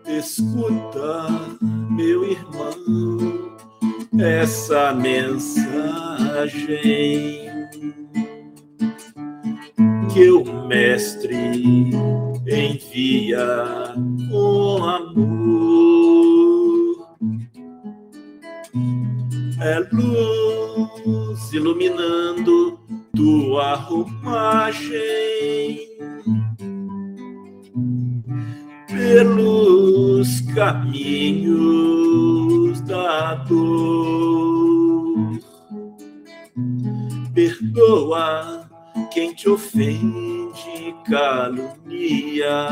Escuta, meu irmão, essa mensagem que o Mestre envia com amor. É luz iluminando tua roupagem pelos caminhos da dor. Perdoa quem te ofende, calunia.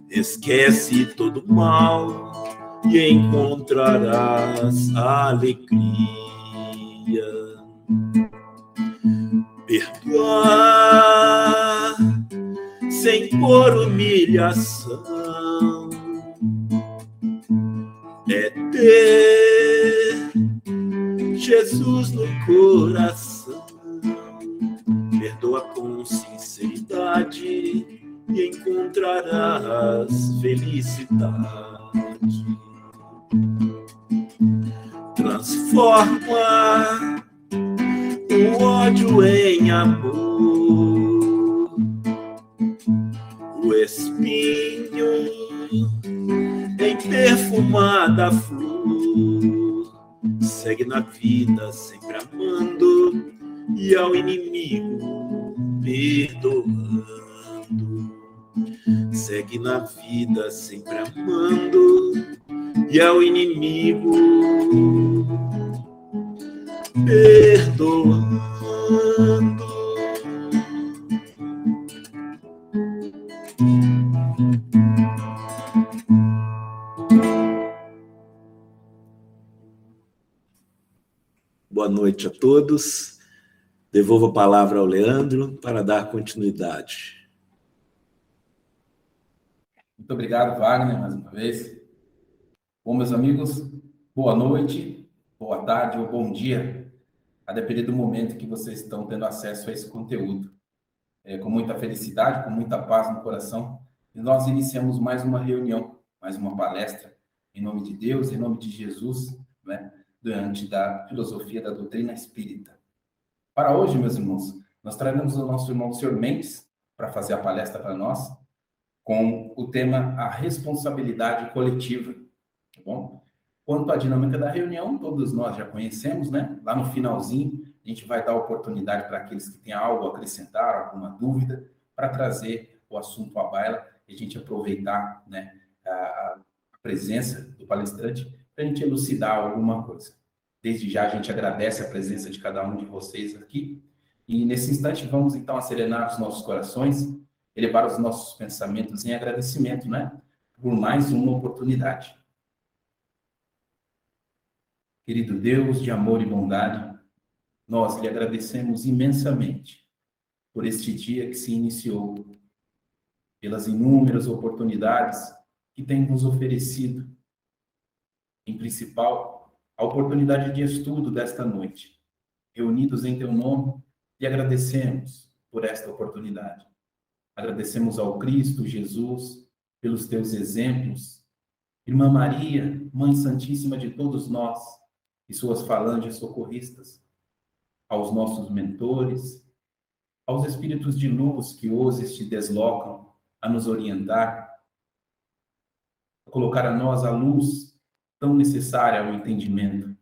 Esquece todo mal e encontrarás alegria. Perdoar sem por humilhação é ter Jesus no coração. Perdoa com sinceridade e encontrarás felicidade. Transforma o ódio em amor, o espinho em perfumada flor. Segue na vida sempre amando e ao inimigo perdoando. Segue na vida sempre amando e ao inimigo perdoando. Boa noite a todos. Devolvo a palavra ao Leandro para dar continuidade. Muito obrigado, Wagner, mais uma vez. Bom, meus amigos, boa noite, boa tarde ou bom dia, a depender do momento que vocês estão tendo acesso a esse conteúdo. Com muita felicidade, com muita paz no coração, e nós iniciamos mais uma reunião, mais uma palestra, em nome de Deus, em nome de Jesus, né, diante da filosofia da doutrina espírita. Para hoje, meus irmãos, nós traremos o nosso irmão Sr. Mendes para fazer a palestra para nós, com o tema a responsabilidade coletiva, tá bom? Quanto à dinâmica da reunião, todos nós já conhecemos, né? Lá no finalzinho, a gente vai dar oportunidade para aqueles que têm algo a acrescentar, alguma dúvida, para trazer o assunto à baila e a gente aproveitar, né, a presença do palestrante para a gente elucidar alguma coisa. Desde já a gente agradece a presença de cada um de vocês aqui e nesse instante vamos então acerenar os nossos corações, elevar os nossos pensamentos em agradecimento, né, por mais uma oportunidade. Querido Deus de amor e bondade, nós lhe agradecemos imensamente por este dia que se iniciou, pelas inúmeras oportunidades que tem nos oferecido, em principal, a oportunidade de estudo desta noite, reunidos em teu nome, e agradecemos por esta oportunidade. Agradecemos ao Cristo Jesus pelos teus exemplos, Irmã Maria, Mãe Santíssima de todos nós, e suas falanges socorristas, aos nossos mentores, aos espíritos de luz que hoje se deslocam a nos orientar, a colocar a nós a luz tão necessária ao entendimento.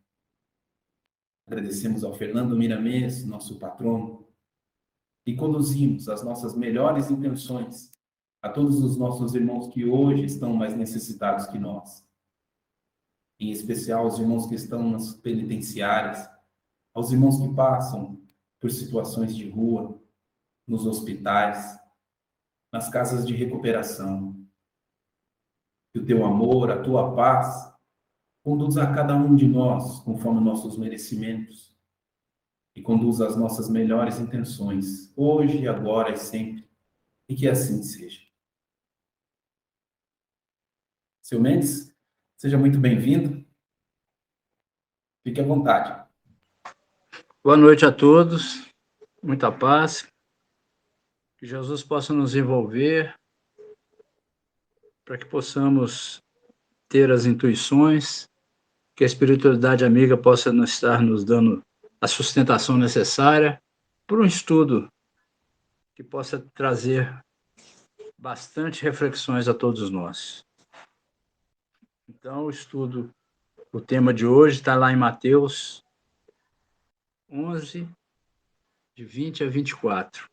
Agradecemos ao Fernando Miramês, nosso patrono, e conduzimos as nossas melhores intenções a todos os nossos irmãos que hoje estão mais necessitados que nós. Em especial aos irmãos que estão nas penitenciárias, aos irmãos que passam por situações de rua, nos hospitais, nas casas de recuperação. Que o teu amor, a tua paz, conduza a cada um de nós conforme nossos merecimentos e conduza as nossas melhores intenções, hoje, agora e sempre, e que assim seja. Seu Mendes, seja muito bem-vindo. Fique à vontade. Boa noite a todos, muita paz, que Jesus possa nos envolver para que possamos ter as intuições, que a espiritualidade amiga possa estar nos dando a sustentação necessária para um estudo que possa trazer bastante reflexões a todos nós. Então, o tema de hoje está lá em Mateus 11, de 20 a 24.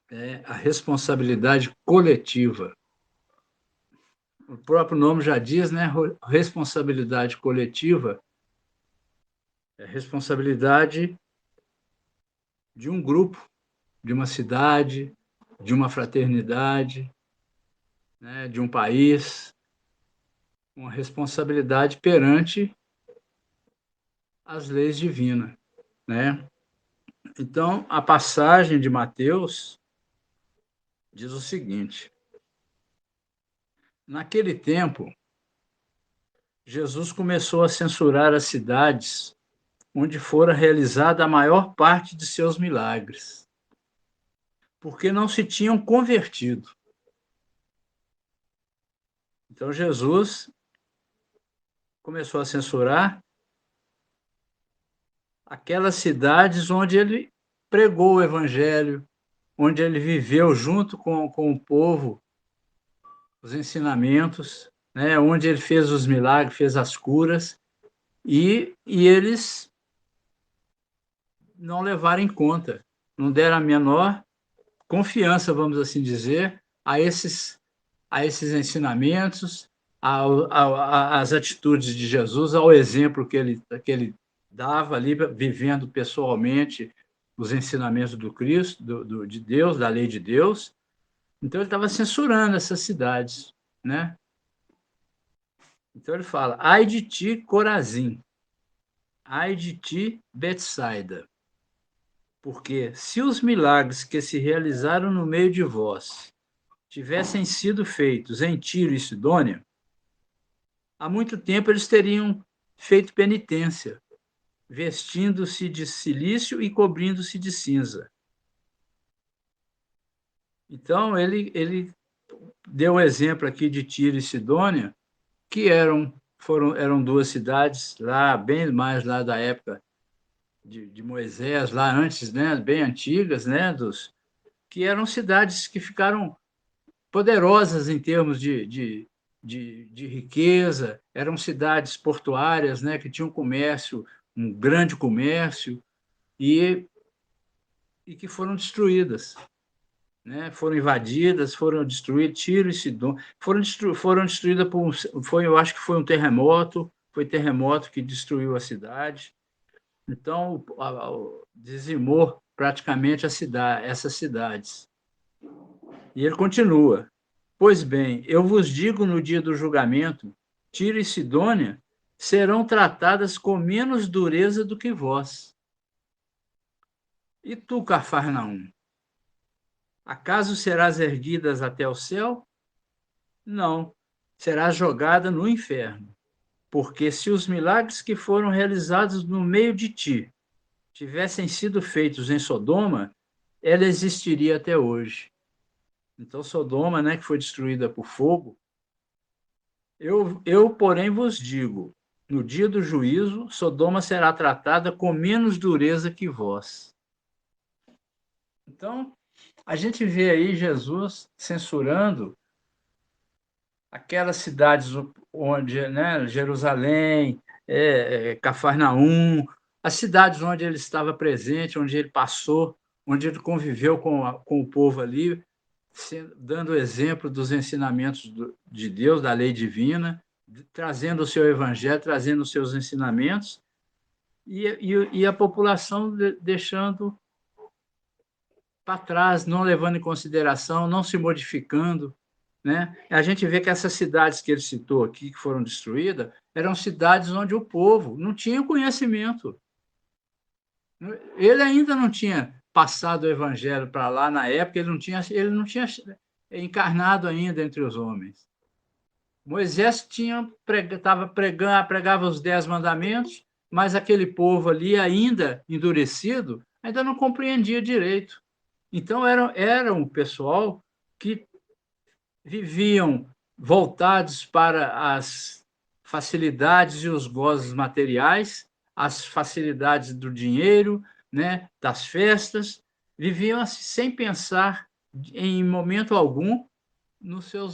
É a responsabilidade coletiva. O próprio nome já diz, né? Responsabilidade coletiva é responsabilidade de um grupo, de uma cidade, de uma fraternidade, né? De um país, uma responsabilidade perante as leis divinas, né? Então, a passagem de Mateus diz o seguinte: naquele tempo, Jesus começou a censurar as cidades onde fora realizada a maior parte de seus milagres, porque não se tinham convertido. Então, Jesus começou a censurar aquelas cidades onde ele pregou o evangelho, onde ele viveu junto com o povo os ensinamentos, né, onde ele fez os milagres, fez as curas, e eles não levaram em conta, não deram a menor confiança, vamos assim dizer, a esses ensinamentos, às atitudes de Jesus, ao exemplo que ele dava ali, vivendo pessoalmente os ensinamentos do Cristo, de Deus, da lei de Deus. Então, ele estava censurando essas cidades, né? Então, ele fala: ai de ti, Corazim, ai de ti, Betsaida, porque se os milagres que se realizaram no meio de vós tivessem sido feitos em Tiro e Sidônia, há muito tempo eles teriam feito penitência, vestindo-se de cilício e cobrindo-se de cinza. Então, ele deu o exemplo aqui de Tiro e Sidônia, que eram duas cidades lá, bem mais lá da época de Moisés, lá antes, né, bem antigas, né, que eram cidades que ficaram poderosas em termos de riqueza, eram cidades portuárias, né, que tinham comércio, um grande comércio, e que foram destruídas, né? Foram invadidas, foram destruídas. Tiro e Sidom foram destruídas eu acho que foi um terremoto, foi terremoto que destruiu a cidade. Então, dizimou praticamente essas cidades. E ele continua: pois bem, eu vos digo, no dia do julgamento, Tiro e Sidônia serão tratadas com menos dureza do que vós. E tu, Cafarnaum, acaso serás erguida até o céu? Não, serás jogada no inferno. Porque se os milagres que foram realizados no meio de ti tivessem sido feitos em Sodoma, ela existiria até hoje. Então, Sodoma, né, que foi destruída por fogo, eu, porém, vos digo, no dia do juízo, Sodoma será tratada com menos dureza que vós. Então, a gente vê aí Jesus censurando aquelas cidades onde, né, Jerusalém, Cafarnaum, as cidades onde ele estava presente, onde ele passou, onde ele conviveu com o povo ali, dando exemplo dos ensinamentos de Deus, da lei divina, trazendo o seu evangelho, trazendo os seus ensinamentos, e a população deixando para trás, não levando em consideração, não se modificando, né? A gente vê que essas cidades que ele citou aqui, que foram destruídas, eram cidades onde o povo não tinha conhecimento. Ele ainda não tinha passado o evangelho para lá na época, ele não tinha encarnado ainda entre os homens. Moisés pregava os 10 mandamentos, mas aquele povo ali, ainda endurecido, ainda não compreendia direito. Então, era um pessoal que viviam voltados para as facilidades e os gozos materiais, as facilidades do dinheiro, né, das festas, viviam assim, sem pensar em momento algum no seu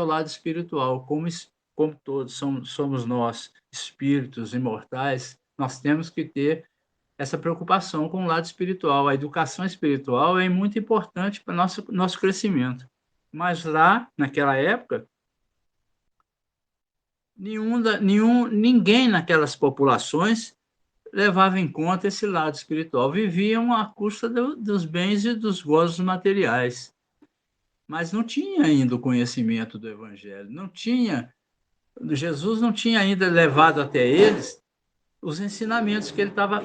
lado espiritual, como todos somos nós, espíritos imortais, nós temos que ter essa preocupação com o lado espiritual. A educação espiritual é muito importante para o nosso crescimento. Mas lá, naquela época, ninguém naquelas populações levava em conta esse lado espiritual. Viviam à custa dos bens e dos gozos materiais. Mas não tinha ainda o conhecimento do Evangelho. Jesus não tinha ainda levado até eles os ensinamentos que ele estava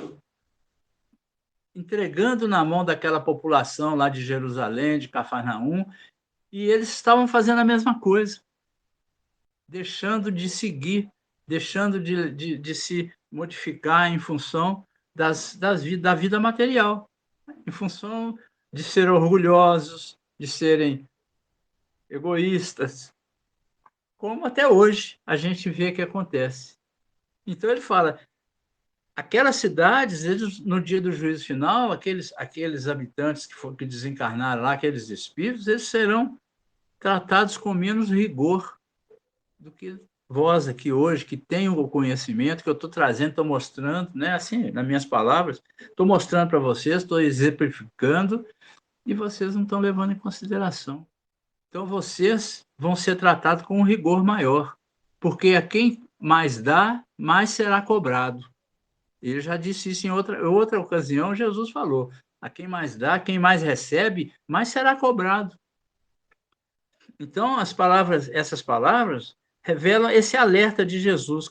entregando na mão daquela população lá de Jerusalém, de Cafarnaum, e eles estavam fazendo a mesma coisa, deixando de seguir, deixando de se modificar em função da vida material, em função de serem orgulhosos, de serem egoístas, como até hoje a gente vê que acontece. Então ele fala, aquelas cidades, eles, no dia do juízo final, aqueles habitantes que desencarnaram lá, aqueles espíritos, eles serão tratados com menos rigor do que vós aqui hoje, que tem o conhecimento que eu estou trazendo, estou mostrando, né? Assim, nas minhas palavras, estou mostrando para vocês, estou exemplificando, e vocês não estão levando em consideração. Então, vocês vão ser tratados com um rigor maior, porque a quem mais dá, mais será cobrado. Ele já disse isso em outra ocasião, Jesus falou, a quem mais dá, quem mais recebe, mais será cobrado. Então, essas palavras revelam esse alerta de Jesus.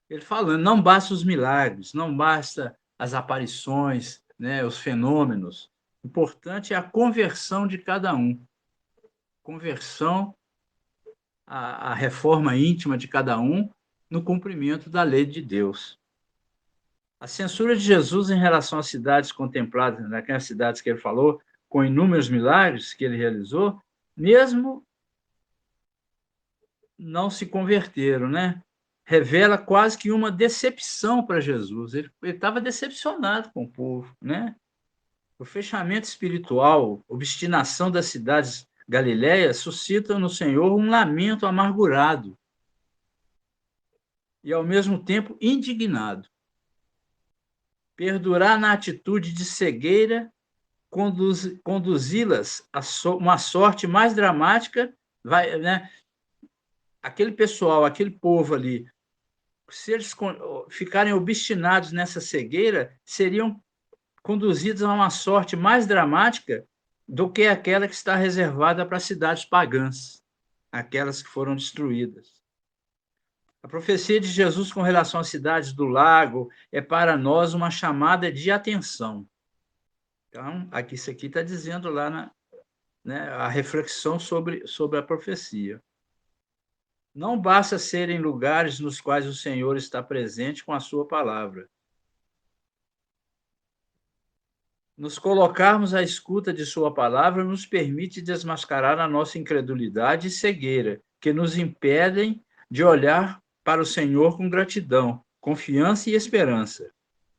Ele falando, não basta os milagres, não basta as aparições, né, os fenômenos. O importante é a conversão de cada um. Conversão, a reforma íntima de cada um no cumprimento da lei de Deus. A censura de Jesus em relação às cidades contempladas, naquelas cidades que ele falou, com inúmeros milagres que ele realizou, mesmo não se converteram, né? Revela quase que uma decepção para Jesus. Ele estava decepcionado com o povo, né? O fechamento espiritual, a obstinação das cidades galileias suscitam no Senhor um lamento amargurado e, ao mesmo tempo, indignado. Perdurar na atitude de cegueira, conduzi-las a uma sorte mais dramática, né? Aquele pessoal, aquele povo ali, se eles ficarem obstinados nessa cegueira, seriam conduzidos a uma sorte mais dramática do que aquela que está reservada para as cidades pagãs, aquelas que foram destruídas. A profecia de Jesus com relação às cidades do lago é para nós uma chamada de atenção. Então, isso aqui está dizendo lá né, a reflexão sobre a profecia. Não basta serem lugares nos quais o Senhor está presente com a sua palavra. Nos colocarmos à escuta de sua palavra nos permite desmascarar a nossa incredulidade e cegueira, que nos impedem de olhar para o Senhor com gratidão, confiança e esperança.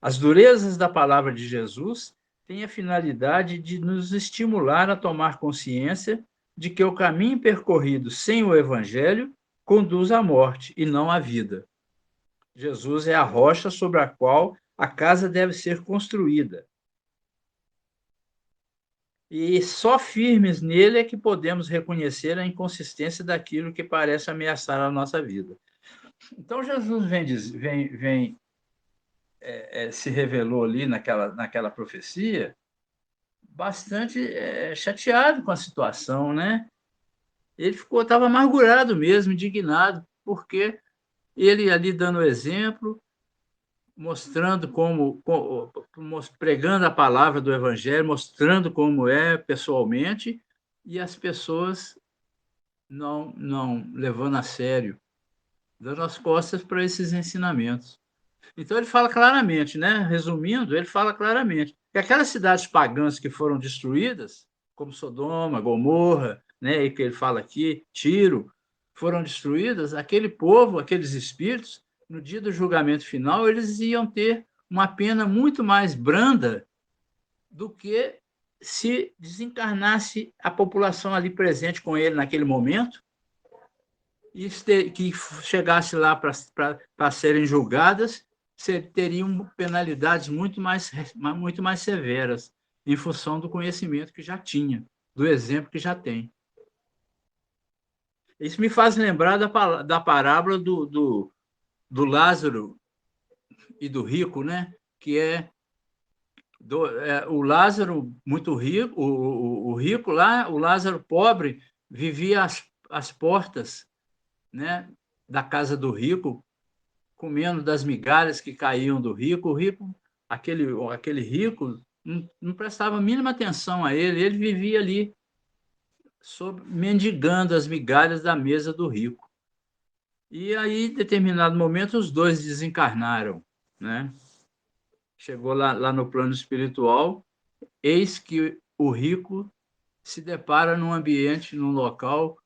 As durezas da palavra de Jesus têm a finalidade de nos estimular a tomar consciência de que o caminho percorrido sem o Evangelho conduz à morte e não à vida. Jesus é a rocha sobre a qual a casa deve ser construída. E só firmes nele é que podemos reconhecer a inconsistência daquilo que parece ameaçar a nossa vida. Então, Jesus se revelou ali naquela profecia bastante chateado com a situação, né? Ele estava amargurado mesmo, indignado, porque ele ali dando exemplo, mostrando pregando a palavra do Evangelho, mostrando como é pessoalmente, e as pessoas não levando a sério, dando as costas para esses ensinamentos. Então ele fala claramente, né? Resumindo, ele fala claramente que aquelas cidades pagãs que foram destruídas, como Sodoma, Gomorra, né? E que ele fala aqui, Tiro, foram destruídas, aquele povo, aqueles espíritos, no dia do julgamento final, eles iam ter uma pena muito mais branda do que se desencarnasse a população ali presente com ele naquele momento e que chegasse lá para serem julgadas, teriam penalidades muito mais severas, em função do conhecimento que já tinha, do exemplo que já tem. Isso me faz lembrar da parábola do Lázaro e do rico, né? Que é o Lázaro muito rico, o rico lá, o Lázaro pobre, vivia às portas, né, da casa do rico, comendo das migalhas que caíam do rico. O rico, aquele rico, não prestava a mínima atenção a ele vivia ali mendigando as migalhas da mesa do rico. E aí, em determinado momento, os dois desencarnaram, né? Chegou lá no plano espiritual, eis que o rico se depara num ambiente, num local,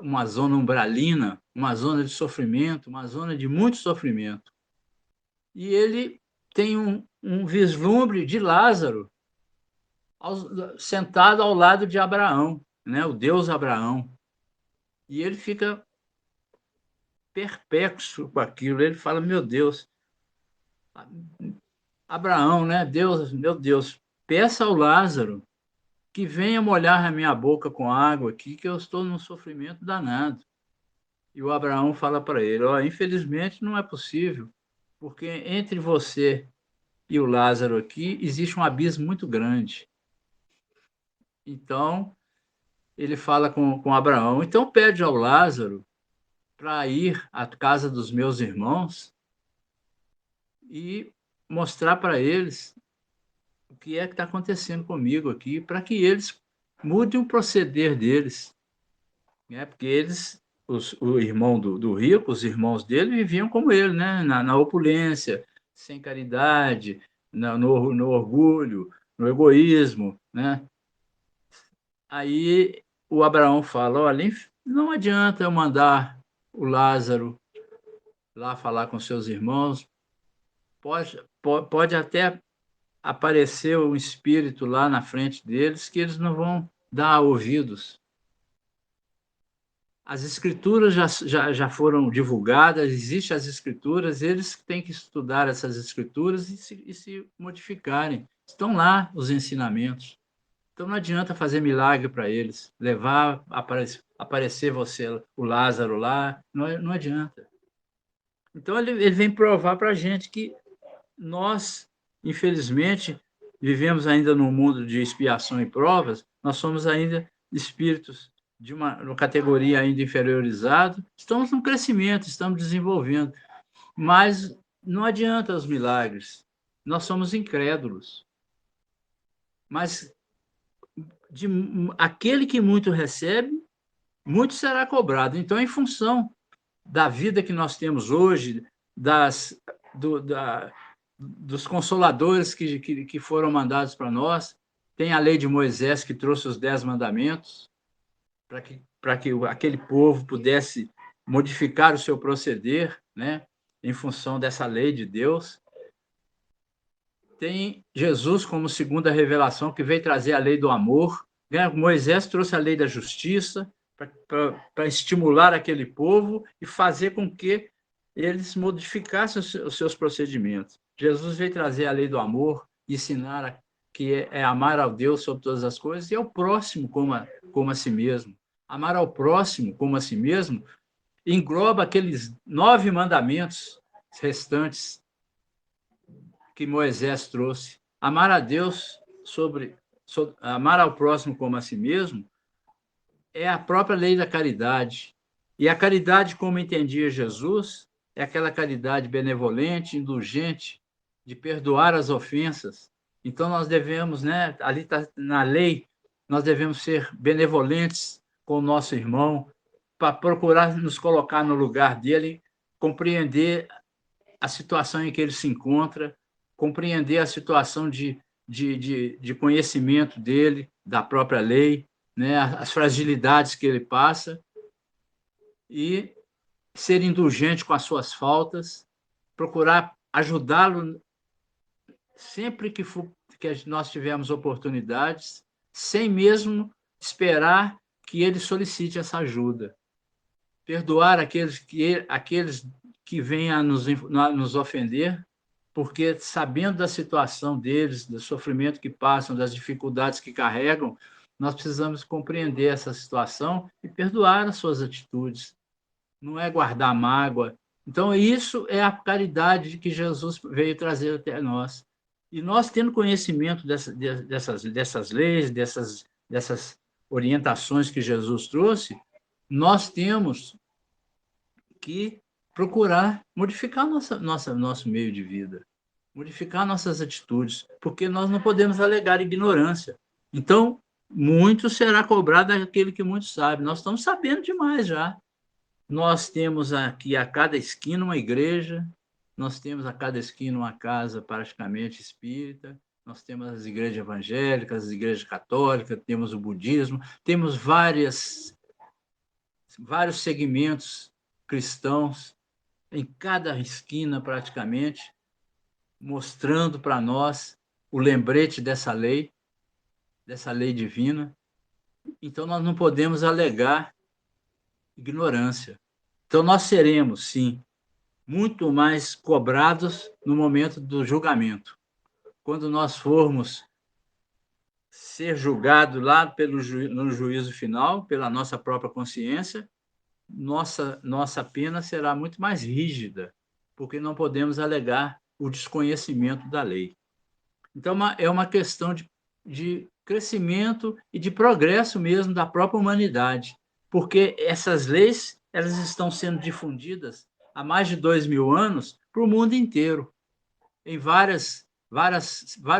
uma zona umbralina, uma zona de sofrimento, uma zona de muito sofrimento. E ele tem um vislumbre de Lázaro sentado ao lado de Abraão, né? O Deus Abraão. E ele fica perplexo com aquilo. Ele fala: meu Deus, Abraão, né? Deus, meu Deus, peça ao Lázaro que venha molhar a minha boca com água aqui, que eu estou num sofrimento danado. E o Abraão fala para ele: infelizmente não é possível, porque entre você e o Lázaro aqui existe um abismo muito grande. Então, ele fala com Abraão: então pede ao Lázaro para ir à casa dos meus irmãos e mostrar para eles o que é que está acontecendo comigo aqui, para que eles mudem o proceder deles, né? Porque eles, o irmão do rico, os irmãos dele viviam como ele, né? Na opulência, sem caridade, no orgulho, no egoísmo, né? Aí o Abraão fala: olha, não adianta eu mandar o Lázaro lá falar com seus irmãos, pode até aparecer um espírito lá na frente deles que eles não vão dar ouvidos. As escrituras já foram divulgadas, existem as escrituras, eles têm que estudar essas escrituras e se modificarem. Estão lá os ensinamentos. Então não adianta fazer milagre para eles, levar, aparecer você, o Lázaro lá, não adianta. Então ele vem provar para a gente que nós, infelizmente, vivemos ainda num mundo de expiação e provas, nós somos ainda espíritos de uma categoria ainda inferiorizada, estamos no crescimento, estamos desenvolvendo, mas não adianta os milagres, nós somos incrédulos. Mas aquele que muito recebe, muito será cobrado. Então, em função da vida que nós temos hoje, dos consoladores que foram mandados para nós, tem a lei de Moisés que trouxe os 10 mandamentos, para que aquele povo pudesse modificar o seu proceder, né, em função dessa lei de Deus. Tem Jesus como segunda revelação, que veio trazer a lei do amor. Moisés trouxe a lei da justiça para estimular aquele povo e fazer com que eles modificassem os seus procedimentos. Jesus veio trazer a lei do amor, ensinar que é amar ao Deus sobre todas as coisas e ao próximo como a si mesmo. Amar ao próximo como a si mesmo engloba aqueles 9 mandamentos restantes que Moisés trouxe. Amar a Deus amar ao próximo como a si mesmo é a própria lei da caridade. E a caridade, como entendia Jesus, é aquela caridade benevolente, indulgente, de perdoar as ofensas. Então nós devemos, né, ali está na lei, nós devemos ser benevolentes com o nosso irmão, para procurar nos colocar no lugar dele, compreender a situação em que ele se encontra, compreender a situação de conhecimento dele, da própria lei, né, as fragilidades que ele passa, e ser indulgente com as suas faltas, procurar ajudá-lo sempre que nós tivermos oportunidades, sem mesmo esperar que ele solicite essa ajuda. Perdoar aqueles que venham a nos ofender, porque sabendo da situação deles, do sofrimento que passam, das dificuldades que carregam, nós precisamos compreender essa situação e perdoar as suas atitudes. Não é guardar mágoa. Então, isso é a caridade que Jesus veio trazer até nós. E nós, tendo conhecimento dessas leis, dessas orientações que Jesus trouxe, nós temos que procurar modificar nosso meio de vida, modificar nossas atitudes, porque nós não podemos alegar ignorância. Então, muito será cobrado daquele que muito sabe. Nós estamos sabendo demais já. Nós temos aqui a cada esquina uma igreja, nós temos a cada esquina uma casa praticamente espírita, nós temos as igrejas evangélicas, as igrejas católicas, temos o budismo, temos vários segmentos cristãos em cada esquina praticamente, mostrando para nós o lembrete dessa lei divina. Então, nós não podemos alegar ignorância. Então, nós seremos, sim, muito mais cobrados no momento do julgamento. Quando nós formos ser julgados lá no juízo final, pela nossa própria consciência, nossa pena será muito mais rígida, porque não podemos alegar o desconhecimento da lei. Então, é uma questão de crescimento e de progresso mesmo da própria humanidade, porque essas leis elas estão sendo difundidas há mais de 2.000 anos para o mundo inteiro, em vários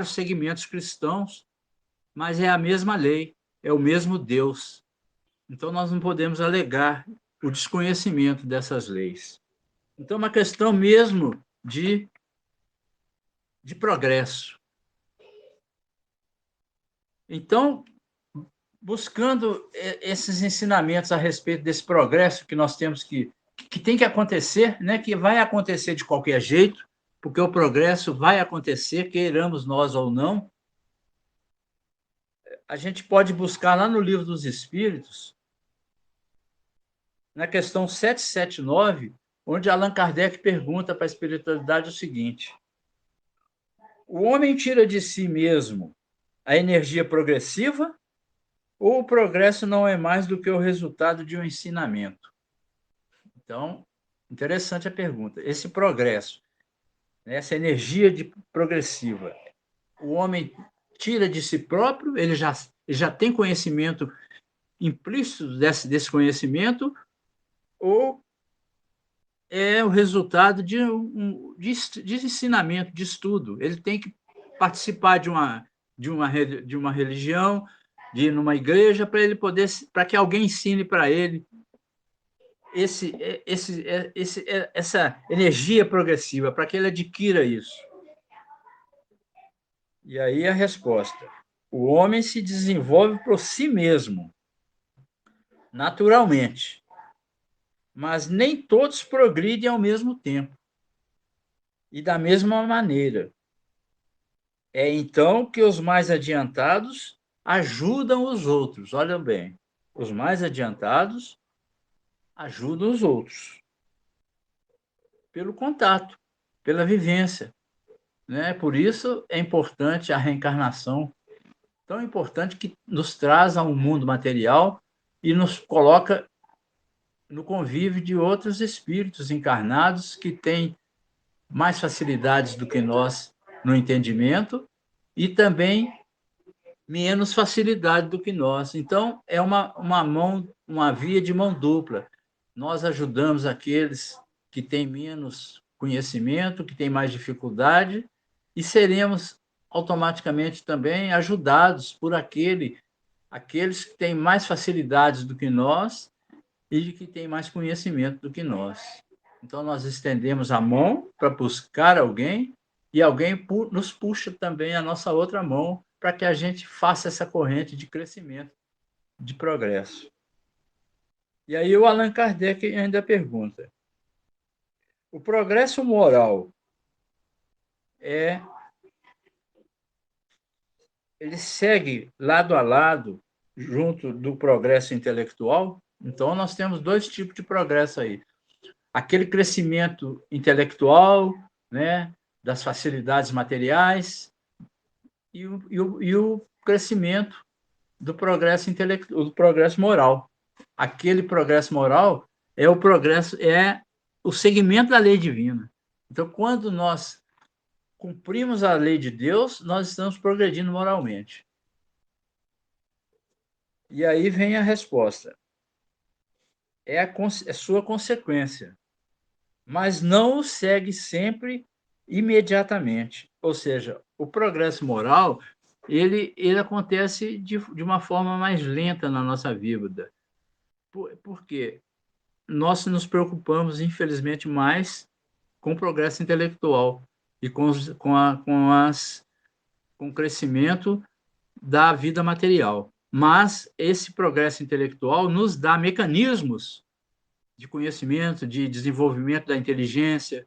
segmentos cristãos, mas é a mesma lei, é o mesmo Deus. Então, nós não podemos alegar o desconhecimento dessas leis. Então, é uma questão mesmo de progresso. Então, buscando esses ensinamentos a respeito desse progresso que nós temos que tem que acontecer, né? Que vai acontecer de qualquer jeito, porque o progresso vai acontecer, queiramos nós ou não. A gente pode buscar lá no Livro dos Espíritos, na questão 779, onde Allan Kardec pergunta para a espiritualidade o seguinte: o homem tira de si mesmo a energia progressiva ou o progresso não é mais do que o resultado de um ensinamento? Então, interessante a pergunta. Esse progresso, essa energia progressiva, o homem tira de si próprio, ele já tem conhecimento implícito desse conhecimento, ou é o resultado de ensinamento, de estudo? Ele tem que participar de uma religião, de ir numa igreja, para que alguém ensine para ele essa energia progressiva, para que ele adquira isso. E aí a resposta: o homem se desenvolve por si mesmo, naturalmente, mas nem todos progridem ao mesmo tempo e da mesma maneira. É então que os mais adiantados ajudam os outros. Olha bem, os mais adiantados ajudam os outros pelo contato, pela vivência, né? Por isso é importante a reencarnação, tão importante, que nos traz a um mundo material e nos coloca no convívio de outros espíritos encarnados que têm mais facilidades do que nós no entendimento e também menos facilidade do que nós. Então, é uma via de mão dupla. Nós ajudamos aqueles que têm menos conhecimento, que têm mais dificuldade, e seremos automaticamente também ajudados por aqueles que têm mais facilidades do que nós e que têm mais conhecimento do que nós. Então, nós estendemos a mão para buscar alguém e alguém nos puxa também a nossa outra mão para que a gente faça essa corrente de crescimento, de progresso. E aí o Allan Kardec ainda pergunta: o progresso moral ele segue lado a lado junto do progresso intelectual? Então, nós temos dois tipos de progresso aí. Aquele crescimento intelectual, né, das facilidades materiais, e o crescimento do progresso intelectual, do progresso moral. Aquele progresso moral é o segmento da lei divina. Então, quando nós cumprimos a lei de Deus, nós estamos progredindo moralmente. E aí vem a resposta. É sua consequência, mas não o segue sempre imediatamente. Ou seja, o progresso moral ele acontece de uma forma mais lenta na nossa vida. Por quê? Nós nos preocupamos, infelizmente, mais com o progresso intelectual e com o crescimento da vida material. Mas esse progresso intelectual nos dá mecanismos de conhecimento, de desenvolvimento da inteligência,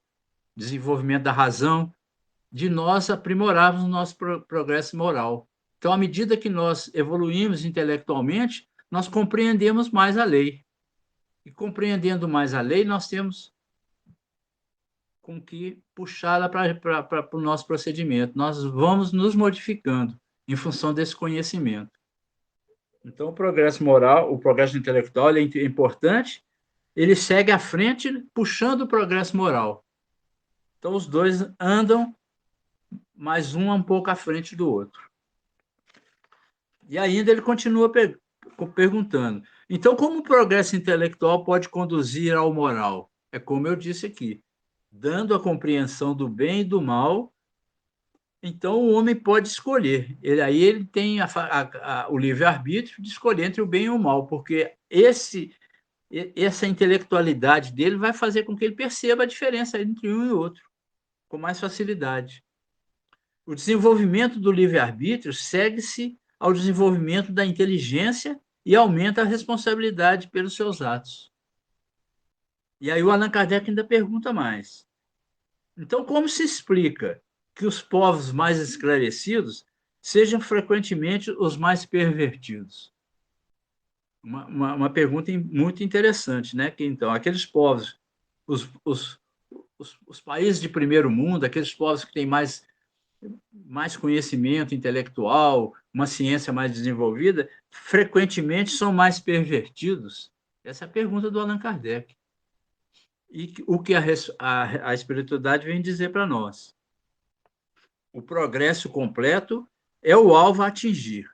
desenvolvimento da razão, de nós aprimorarmos o nosso progresso moral. Então, à medida que nós evoluímos intelectualmente, nós compreendemos mais a lei. E compreendendo mais a lei, nós temos com que puxá-la para o nosso procedimento. Nós vamos nos modificando em função desse conhecimento. Então, o progresso moral, o progresso intelectual, ele é importante, ele segue à frente, puxando o progresso moral. Então, os dois andam, mas um pouco à frente do outro. E ainda ele continua perguntando: então, como o progresso intelectual pode conduzir ao moral? É como eu disse aqui, dando a compreensão do bem e do mal, então o homem pode escolher. Ele tem o livre-arbítrio de escolher entre o bem e o mal, porque essa intelectualidade dele vai fazer com que ele perceba a diferença entre um e outro, com mais facilidade. O desenvolvimento do livre-arbítrio segue-se ao desenvolvimento da inteligência e aumenta a responsabilidade pelos seus atos. E aí o Allan Kardec ainda pergunta mais. Então, como se explica que os povos mais esclarecidos sejam frequentemente os mais pervertidos? Uma pergunta muito interessante, né? Que, então, aqueles povos, os países de primeiro mundo, aqueles povos que têm mais conhecimento intelectual, uma ciência mais desenvolvida, frequentemente são mais pervertidos? Essa é a pergunta do Allan Kardec. E o que a espiritualidade vem dizer para nós? O progresso completo é o alvo a atingir.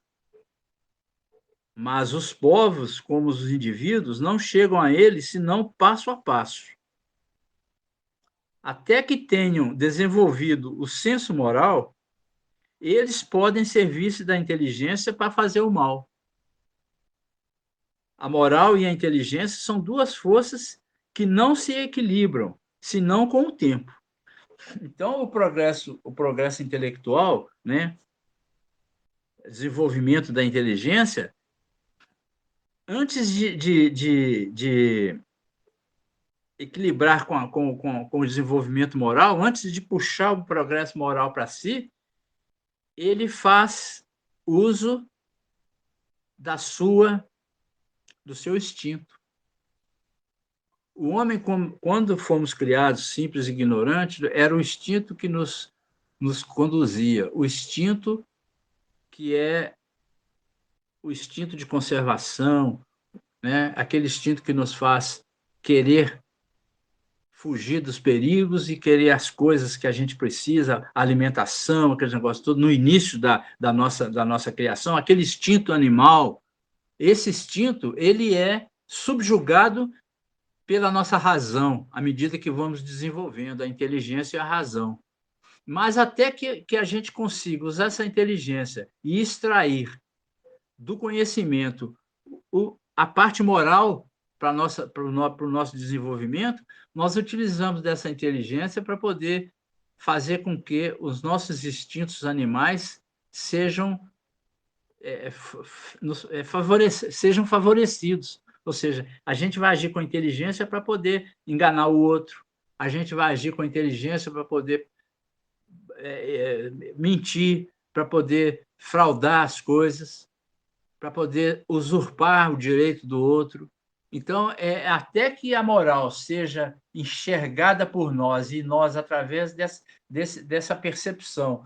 Mas os povos, como os indivíduos, não chegam a ele senão passo a passo. Até que tenham desenvolvido o senso moral, eles podem servir-se da inteligência para fazer o mal. A moral e a inteligência são duas forças que não se equilibram, senão com o tempo. Então, o progresso intelectual, né, desenvolvimento da inteligência, antes de equilibrar com o desenvolvimento moral, antes de puxar o progresso moral para si, ele faz uso do seu instinto. O homem, quando fomos criados simples e ignorantes, era o instinto que nos conduzia, o instinto que é o instinto de conservação, né? Aquele instinto que nos faz querer fugir dos perigos e querer as coisas que a gente precisa, a alimentação, aquele negócio todo, no início da nossa criação, aquele instinto animal. Esse instinto ele é subjugado pela nossa razão, à medida que vamos desenvolvendo a inteligência e a razão. Mas até que a gente consiga usar essa inteligência e extrair do conhecimento a parte moral, para o nosso desenvolvimento, nós utilizamos dessa inteligência para poder fazer com que os nossos instintos animais sejam sejam favorecidos. Ou seja, a gente vai agir com inteligência para poder enganar o outro, a gente vai agir com inteligência para poder mentir, para poder fraudar as coisas, para poder usurpar o direito do outro. Então, até que a moral seja enxergada por nós e nós, através dessa percepção,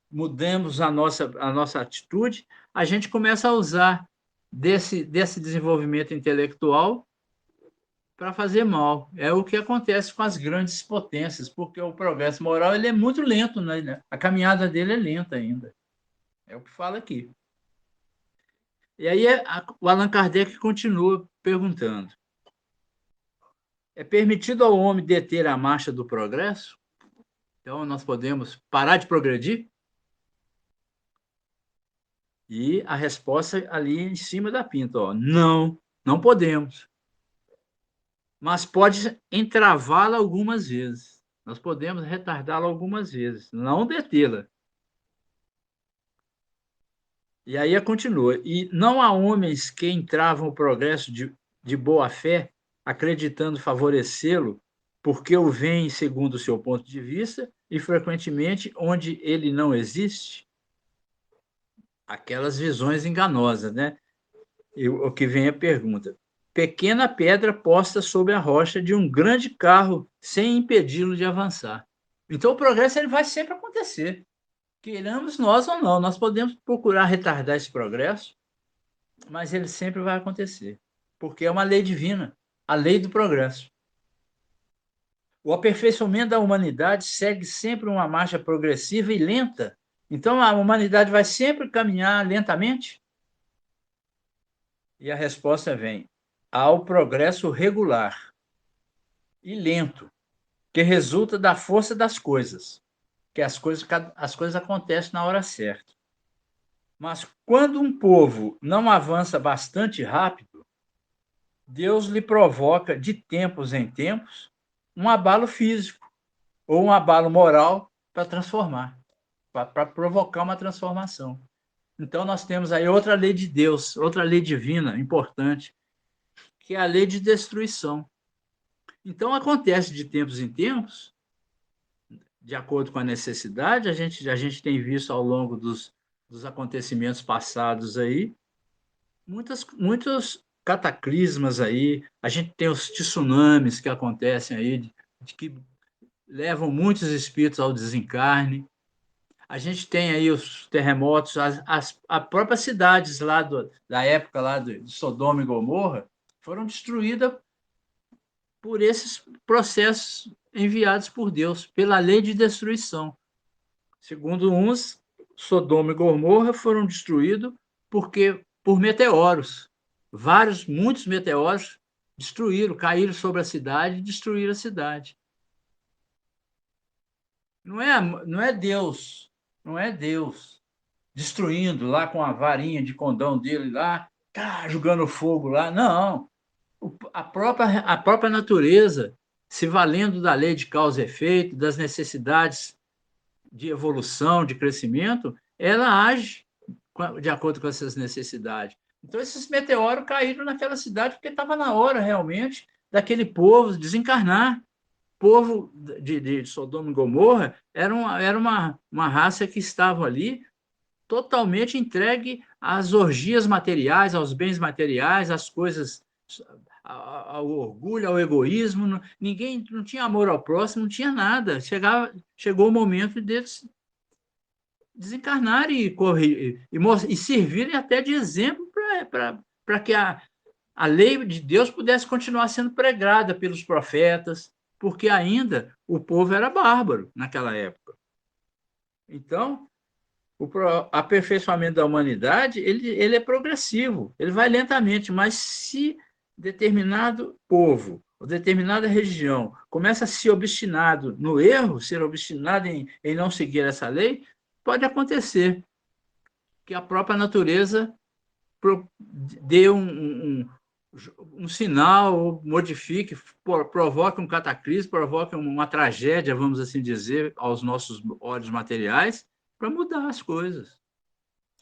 mudemos a nossa atitude, a gente começa a usar desse desenvolvimento intelectual para fazer mal. É o que acontece com as grandes potências, porque o progresso moral ele é muito lento, né? A caminhada dele é lenta ainda. É o que fala aqui. E aí o Allan Kardec continua perguntando: é permitido ao homem deter a marcha do progresso? Então, nós podemos parar de progredir? E a resposta ali em cima da pinta, ó, não, não podemos. Mas pode entravá-la algumas vezes. Nós podemos retardá-la algumas vezes, não detê-la. E aí continua. E não há homens que entravam o progresso de boa fé, acreditando favorecê-lo, porque o veem segundo o seu ponto de vista e frequentemente onde ele não existe. Aquelas visões enganosas, né? E o que vem a pergunta: pequena pedra posta sobre a rocha de um grande carro sem impedi-lo de avançar. Então o progresso ele vai sempre acontecer, queiramos nós ou não. Nós podemos procurar retardar esse progresso, mas ele sempre vai acontecer, porque é uma lei divina, a lei do progresso. O aperfeiçoamento da humanidade segue sempre uma marcha progressiva e lenta. Então a humanidade vai sempre caminhar lentamente? E a resposta vem: ao progresso regular e lento, que resulta da força das coisas, que as coisas acontecem na hora certa. Mas quando um povo não avança bastante rápido, Deus lhe provoca de tempos em tempos um abalo físico ou um abalo moral para transformar, para provocar uma transformação. Então nós temos aí outra lei de Deus, outra lei divina importante, que é a lei de destruição. Então acontece de tempos em tempos, de acordo com a necessidade. A gente tem visto ao longo dos acontecimentos passados aí muitos cataclismas aí. A gente tem os tsunamis que acontecem aí, que levam muitos espíritos ao desencarne. A gente tem aí os terremotos, as próprias cidades lá da época lá de Sodoma e Gomorra foram destruídas por esses processos enviados por Deus, pela lei de destruição. Segundo uns, Sodoma e Gomorra foram destruídos por meteoros. Muitos meteoros caíram sobre a cidade e destruíram a cidade. Não é Deus destruindo lá com a varinha de condão dele lá, jogando fogo lá. Não. A própria natureza, se valendo da lei de causa e efeito, das necessidades de evolução, de crescimento, ela age de acordo com essas necessidades. Então, esses meteoros caíram naquela cidade porque estava na hora, realmente, daquele povo desencarnar. O povo de Sodoma e Gomorra era uma raça que estava ali totalmente entregue às orgias materiais, aos bens materiais, às coisas, ao orgulho, ao egoísmo. Ninguém não tinha amor ao próximo, não tinha nada. Chegou o momento deles desencarnarem e servirem até de exemplo para que a lei de Deus pudesse continuar sendo pregada pelos profetas, porque ainda o povo era bárbaro naquela época. Então, o aperfeiçoamento da humanidade ele é progressivo, ele vai lentamente, mas se determinado povo ou determinada região começa a ser obstinado no erro, ser obstinado em não seguir essa lei, pode acontecer que a própria natureza dê um sinal, ou modifique, provoque um cataclismo, provoque uma tragédia, vamos assim dizer, aos nossos olhos materiais, para mudar as coisas.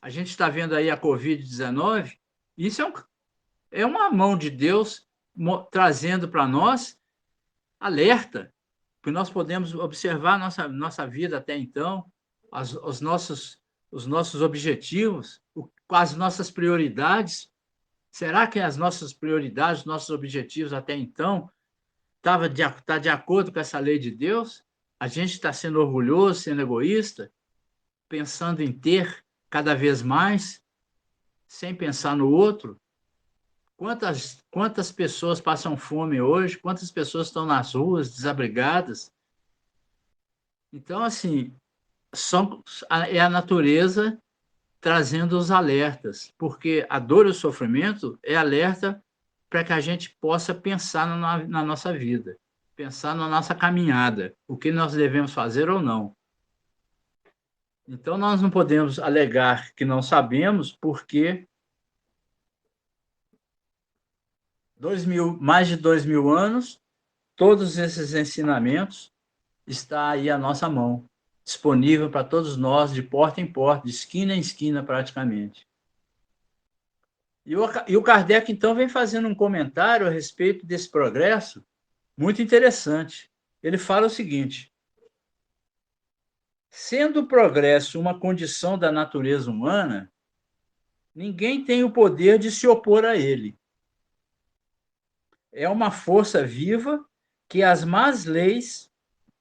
A gente está vendo aí a Covid-19, isso é uma mão de Deus trazendo para nós alerta, que nós podemos observar nossa vida até então, os nossos objetivos, as nossas prioridades. Será que as nossas prioridades, nossos objetivos até então, tá de acordo com essa lei de Deus? A gente está sendo orgulhoso, sendo egoísta, pensando em ter cada vez mais, sem pensar no outro? Quantas pessoas passam fome hoje? Quantas pessoas estão nas ruas, desabrigadas? Então, assim, é a natureza trazendo os alertas, porque a dor e o sofrimento é alerta para que a gente possa pensar na nossa vida, pensar na nossa caminhada, o que nós devemos fazer ou não. Então, nós não podemos alegar que não sabemos, porque mais de 2000 anos, todos esses ensinamentos estão aí à nossa mão, disponível para todos nós, de porta em porta, de esquina em esquina, praticamente. E o Kardec, então, vem fazendo um comentário a respeito desse progresso muito interessante. Ele fala o seguinte: sendo o progresso uma condição da natureza humana, ninguém tem o poder de se opor a ele. É uma força viva que as más leis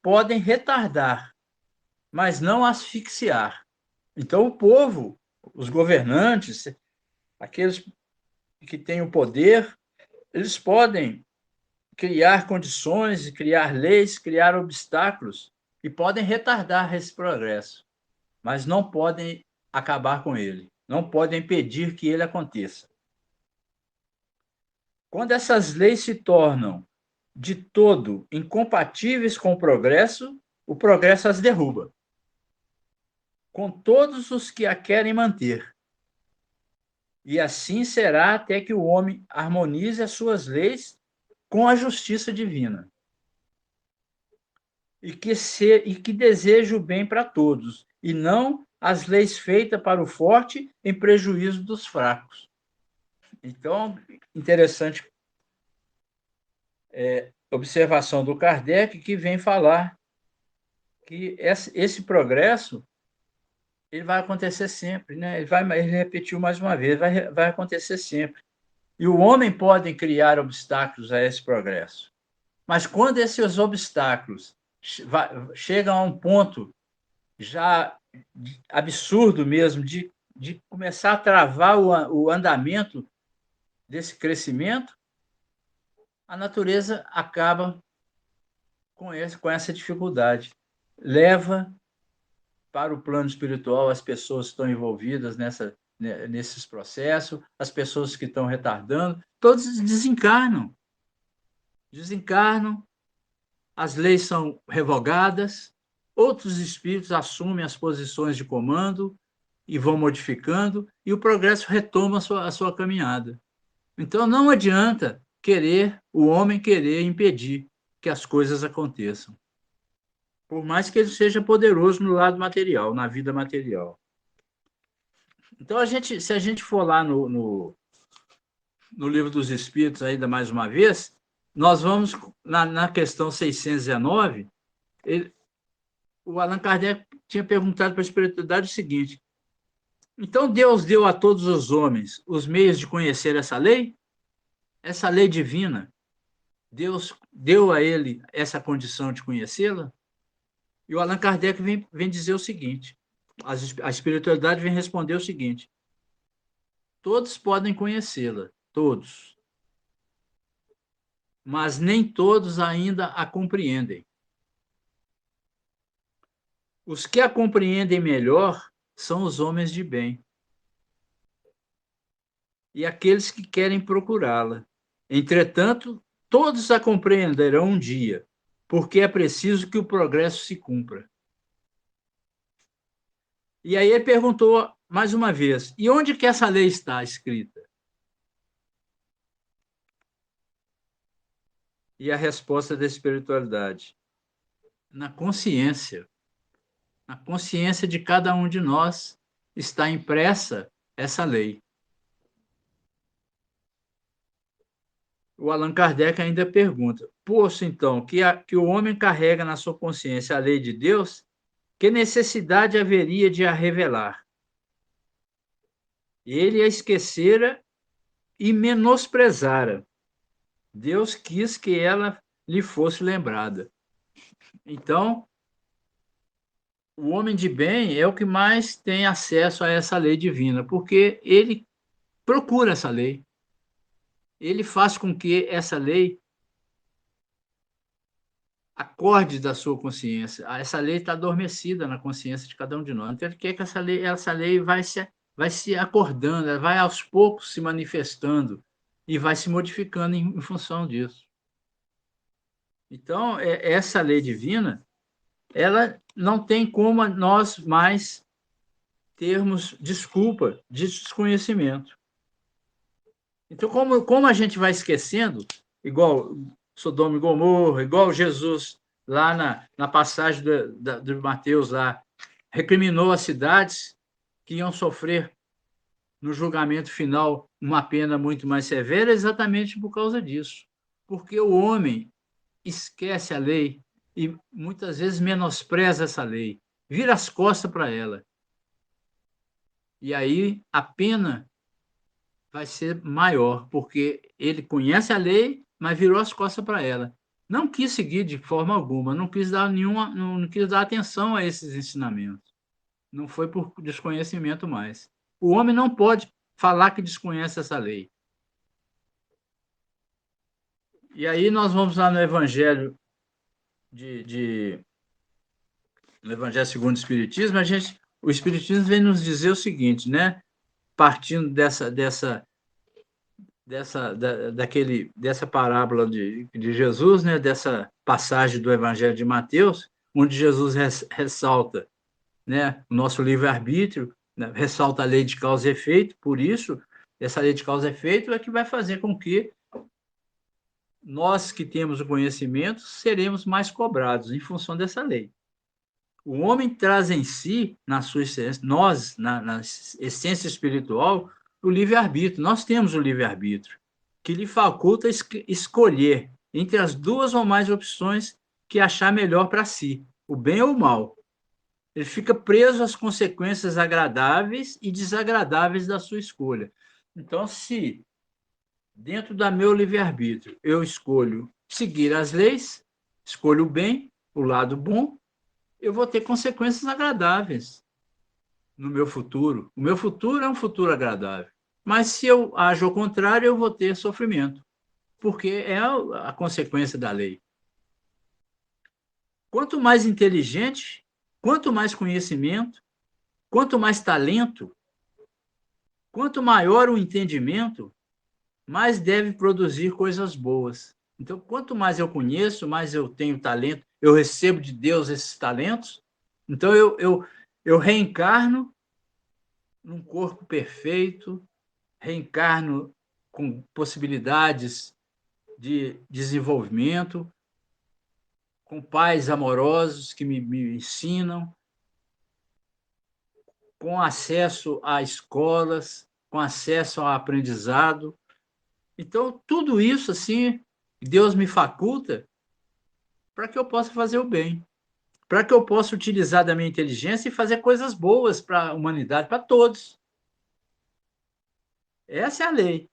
podem retardar, mas não asfixiar. Então, o povo, os governantes, aqueles que têm o poder, eles podem criar condições, criar leis, criar obstáculos e podem retardar esse progresso, mas não podem acabar com ele, não podem impedir que ele aconteça. Quando essas leis se tornam de todo incompatíveis com o progresso as derruba, com todos os que a querem manter. E assim será até que o homem harmonize as suas leis com a justiça divina. E que deseje o bem para todos, e não as leis feitas para o forte em prejuízo dos fracos. Então, interessante observação do Kardec, que vem falar que esse progresso ele vai acontecer sempre, né? Ele repetiu mais uma vez, vai acontecer sempre. E o homem pode criar obstáculos a esse progresso. Mas quando esses obstáculos chegam a um ponto já absurdo mesmo, de começar a travar o andamento desse crescimento, a natureza acaba com essa dificuldade. Leva para o plano espiritual as pessoas que estão envolvidas nesses processos, as pessoas que estão retardando, todos desencarnam, as leis são revogadas, outros espíritos assumem as posições de comando e vão modificando, e o progresso retoma a sua caminhada. Então, não adianta o homem querer impedir que as coisas aconteçam, por mais que ele seja poderoso no lado material, na vida material. Então, se a gente for lá no Livro dos Espíritos, ainda mais uma vez, nós vamos, na questão 619, o Allan Kardec tinha perguntado para a espiritualidade o seguinte: então Deus deu a todos os homens os meios de conhecer essa lei divina? Deus deu a ele essa condição de conhecê-la? E o Allan Kardec vem dizer o seguinte, a espiritualidade vem responder o seguinte: todos podem conhecê-la, todos, mas nem todos ainda a compreendem. Os que a compreendem melhor são os homens de bem e aqueles que querem procurá-la. Entretanto, todos a compreenderão um dia, porque é preciso que o progresso se cumpra. E aí ele perguntou mais uma vez: e onde que essa lei está escrita? e a resposta da espiritualidade? Na consciência. Na consciência de cada um de nós está impressa essa lei. O Allan Kardec ainda pergunta: posto então que o homem carrega na sua consciência a lei de Deus, que necessidade haveria de a revelar? Ele a esquecera e menosprezara. Deus quis que ela lhe fosse lembrada. Então, o homem de bem é o que mais tem acesso a essa lei divina, porque ele procura essa lei. Ele faz com que essa lei acorde da sua consciência. Essa lei está adormecida na consciência de cada um de nós. Então, ele quer que essa lei vai se acordando, ela vai aos poucos se manifestando e vai se modificando em função disso. Então, essa lei divina, ela não tem como nós mais termos desculpa de desconhecimento. Então, como a gente vai esquecendo, igual Sodoma e Gomorra, igual Jesus lá na passagem de Mateus, lá, recriminou as cidades que iam sofrer no julgamento final uma pena muito mais severa, exatamente por causa disso. Porque o homem esquece a lei e muitas vezes menospreza essa lei, vira as costas para ela. E aí a pena vai ser maior, porque ele conhece a lei, mas virou as costas para ela. Não quis seguir de forma alguma, não quis dar atenção a esses ensinamentos. Não foi por desconhecimento mais. O homem não pode falar que desconhece essa lei. E aí nós vamos lá no Evangelho no Evangelho segundo o Espiritismo, o Espiritismo vem nos dizer o seguinte, né? Partindo dessa parábola de Jesus, né? Dessa passagem do Evangelho de Mateus, onde Jesus ressalta, né? O nosso livre-arbítrio, né? Ressalta a lei de causa e efeito, por isso, essa lei de causa e efeito é que vai fazer com que nós que temos o conhecimento seremos mais cobrados em função dessa lei. O homem traz em si, na sua essência, nós, na essência espiritual, o livre-arbítrio. Nós temos o livre-arbítrio, que lhe faculta escolher entre as duas ou mais opções que achar melhor para si, o bem ou o mal. Ele fica preso às consequências agradáveis e desagradáveis da sua escolha. Então, se dentro do meu livre-arbítrio eu escolho seguir as leis, escolho o bem, o lado bom, eu vou ter consequências agradáveis no meu futuro. O meu futuro é um futuro agradável. Mas se eu ajo ao contrário, eu vou ter sofrimento, porque é a consequência da lei. Quanto mais inteligente, quanto mais conhecimento, quanto mais talento, quanto maior o entendimento, mais deve produzir coisas boas. Então, quanto mais eu conheço, mais eu tenho talento, eu recebo de Deus esses talentos, então eu reencarno num corpo perfeito, reencarno com possibilidades de desenvolvimento, com pais amorosos que me ensinam, com acesso a escolas, com acesso ao aprendizado. Então, tudo isso, assim, Deus me faculta para que eu possa fazer o bem, para que eu possa utilizar da minha inteligência e fazer coisas boas para a humanidade, para todos. Essa é a lei.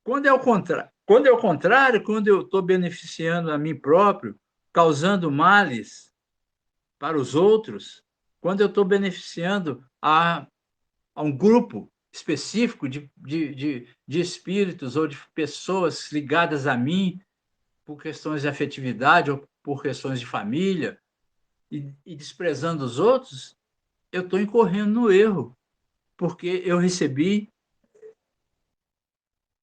Quando é o contrário, quando eu estou beneficiando a mim próprio, causando males para os outros, quando eu estou beneficiando a um grupo específico de espíritos ou de pessoas ligadas a mim, por questões de afetividade ou por questões de família, e desprezando os outros, eu estou incorrendo no erro, porque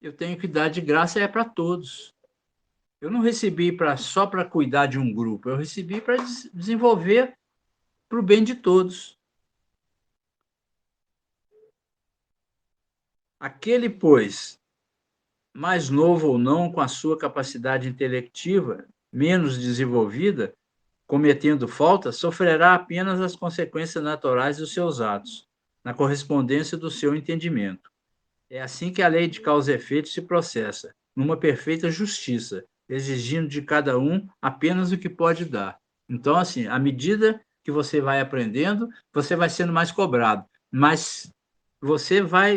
eu tenho que dar de graça para todos. Eu não recebi só para cuidar de um grupo, eu recebi para desenvolver para o bem de todos. Aquele, pois, mais novo ou não, com a sua capacidade intelectiva menos desenvolvida, cometendo falta, sofrerá apenas as consequências naturais dos seus atos, na correspondência do seu entendimento. É assim que a lei de causa e efeito se processa, numa perfeita justiça, exigindo de cada um apenas o que pode dar. Então, assim, à medida que você vai aprendendo, você vai sendo mais cobrado, mas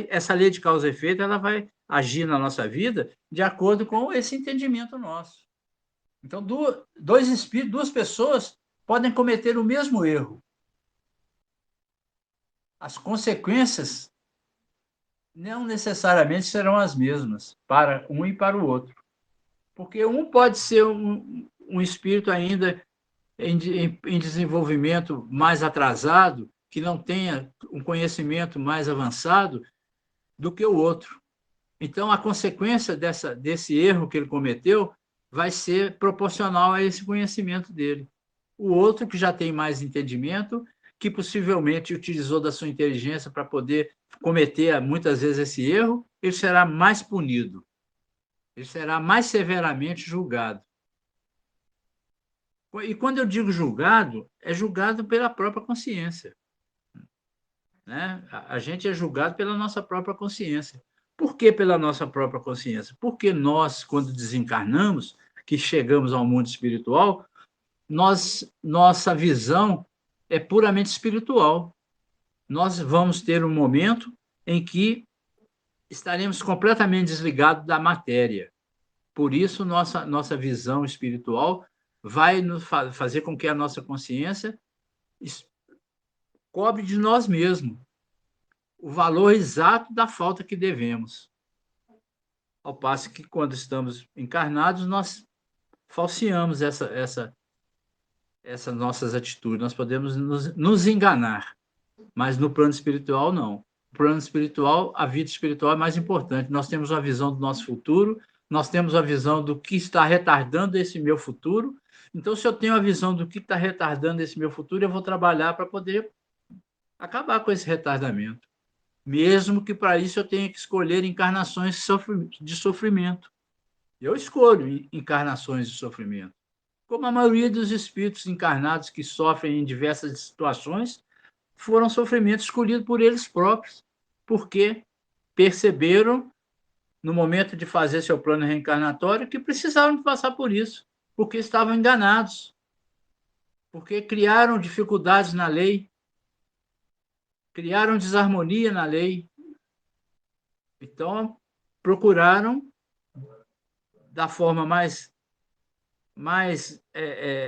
essa lei de causa e efeito, ela vai agir na nossa vida de acordo com esse entendimento nosso. Então, dois espíritos, duas pessoas podem cometer o mesmo erro. As consequências não necessariamente serão as mesmas para um e para o outro. Porque um pode ser um espírito ainda em desenvolvimento mais atrasado, que não tenha um conhecimento mais avançado do que o outro. Então, a consequência desse erro que ele cometeu vai ser proporcional a esse conhecimento dele. O outro, que já tem mais entendimento, que possivelmente utilizou da sua inteligência para poder cometer muitas vezes esse erro, ele será mais punido, ele será mais severamente julgado. E quando eu digo julgado, é julgado pela própria consciência. Né? A gente é julgado pela nossa própria consciência. Por que pela nossa própria consciência? Porque nós, quando desencarnamos, que chegamos ao mundo espiritual, nossa visão é puramente espiritual. Nós vamos ter um momento em que estaremos completamente desligados da matéria. Por isso, nossa visão espiritual vai nos fazer com que a nossa consciência cobre de nós mesmos o valor exato da falta que devemos. Ao passo que, quando estamos encarnados, nós falseamos essas nossas atitudes. Nós podemos nos enganar, mas no plano espiritual, não. No plano espiritual, a vida espiritual é mais importante. Nós temos uma visão do nosso futuro, nós temos a visão do que está retardando esse meu futuro. Então, se eu tenho a visão do que está retardando esse meu futuro, eu vou trabalhar para poder acabar com esse retardamento. Mesmo que para isso eu tenha que escolher encarnações de sofrimento. Eu escolho encarnações de sofrimento. Como a maioria dos espíritos encarnados que sofrem em diversas situações, foram sofrimentos escolhidos por eles próprios, porque perceberam, no momento de fazer seu plano reencarnatório, que precisavam passar por isso, porque estavam enganados, porque criaram dificuldades na lei, criaram desarmonia na lei. Então, procuraram, da forma mais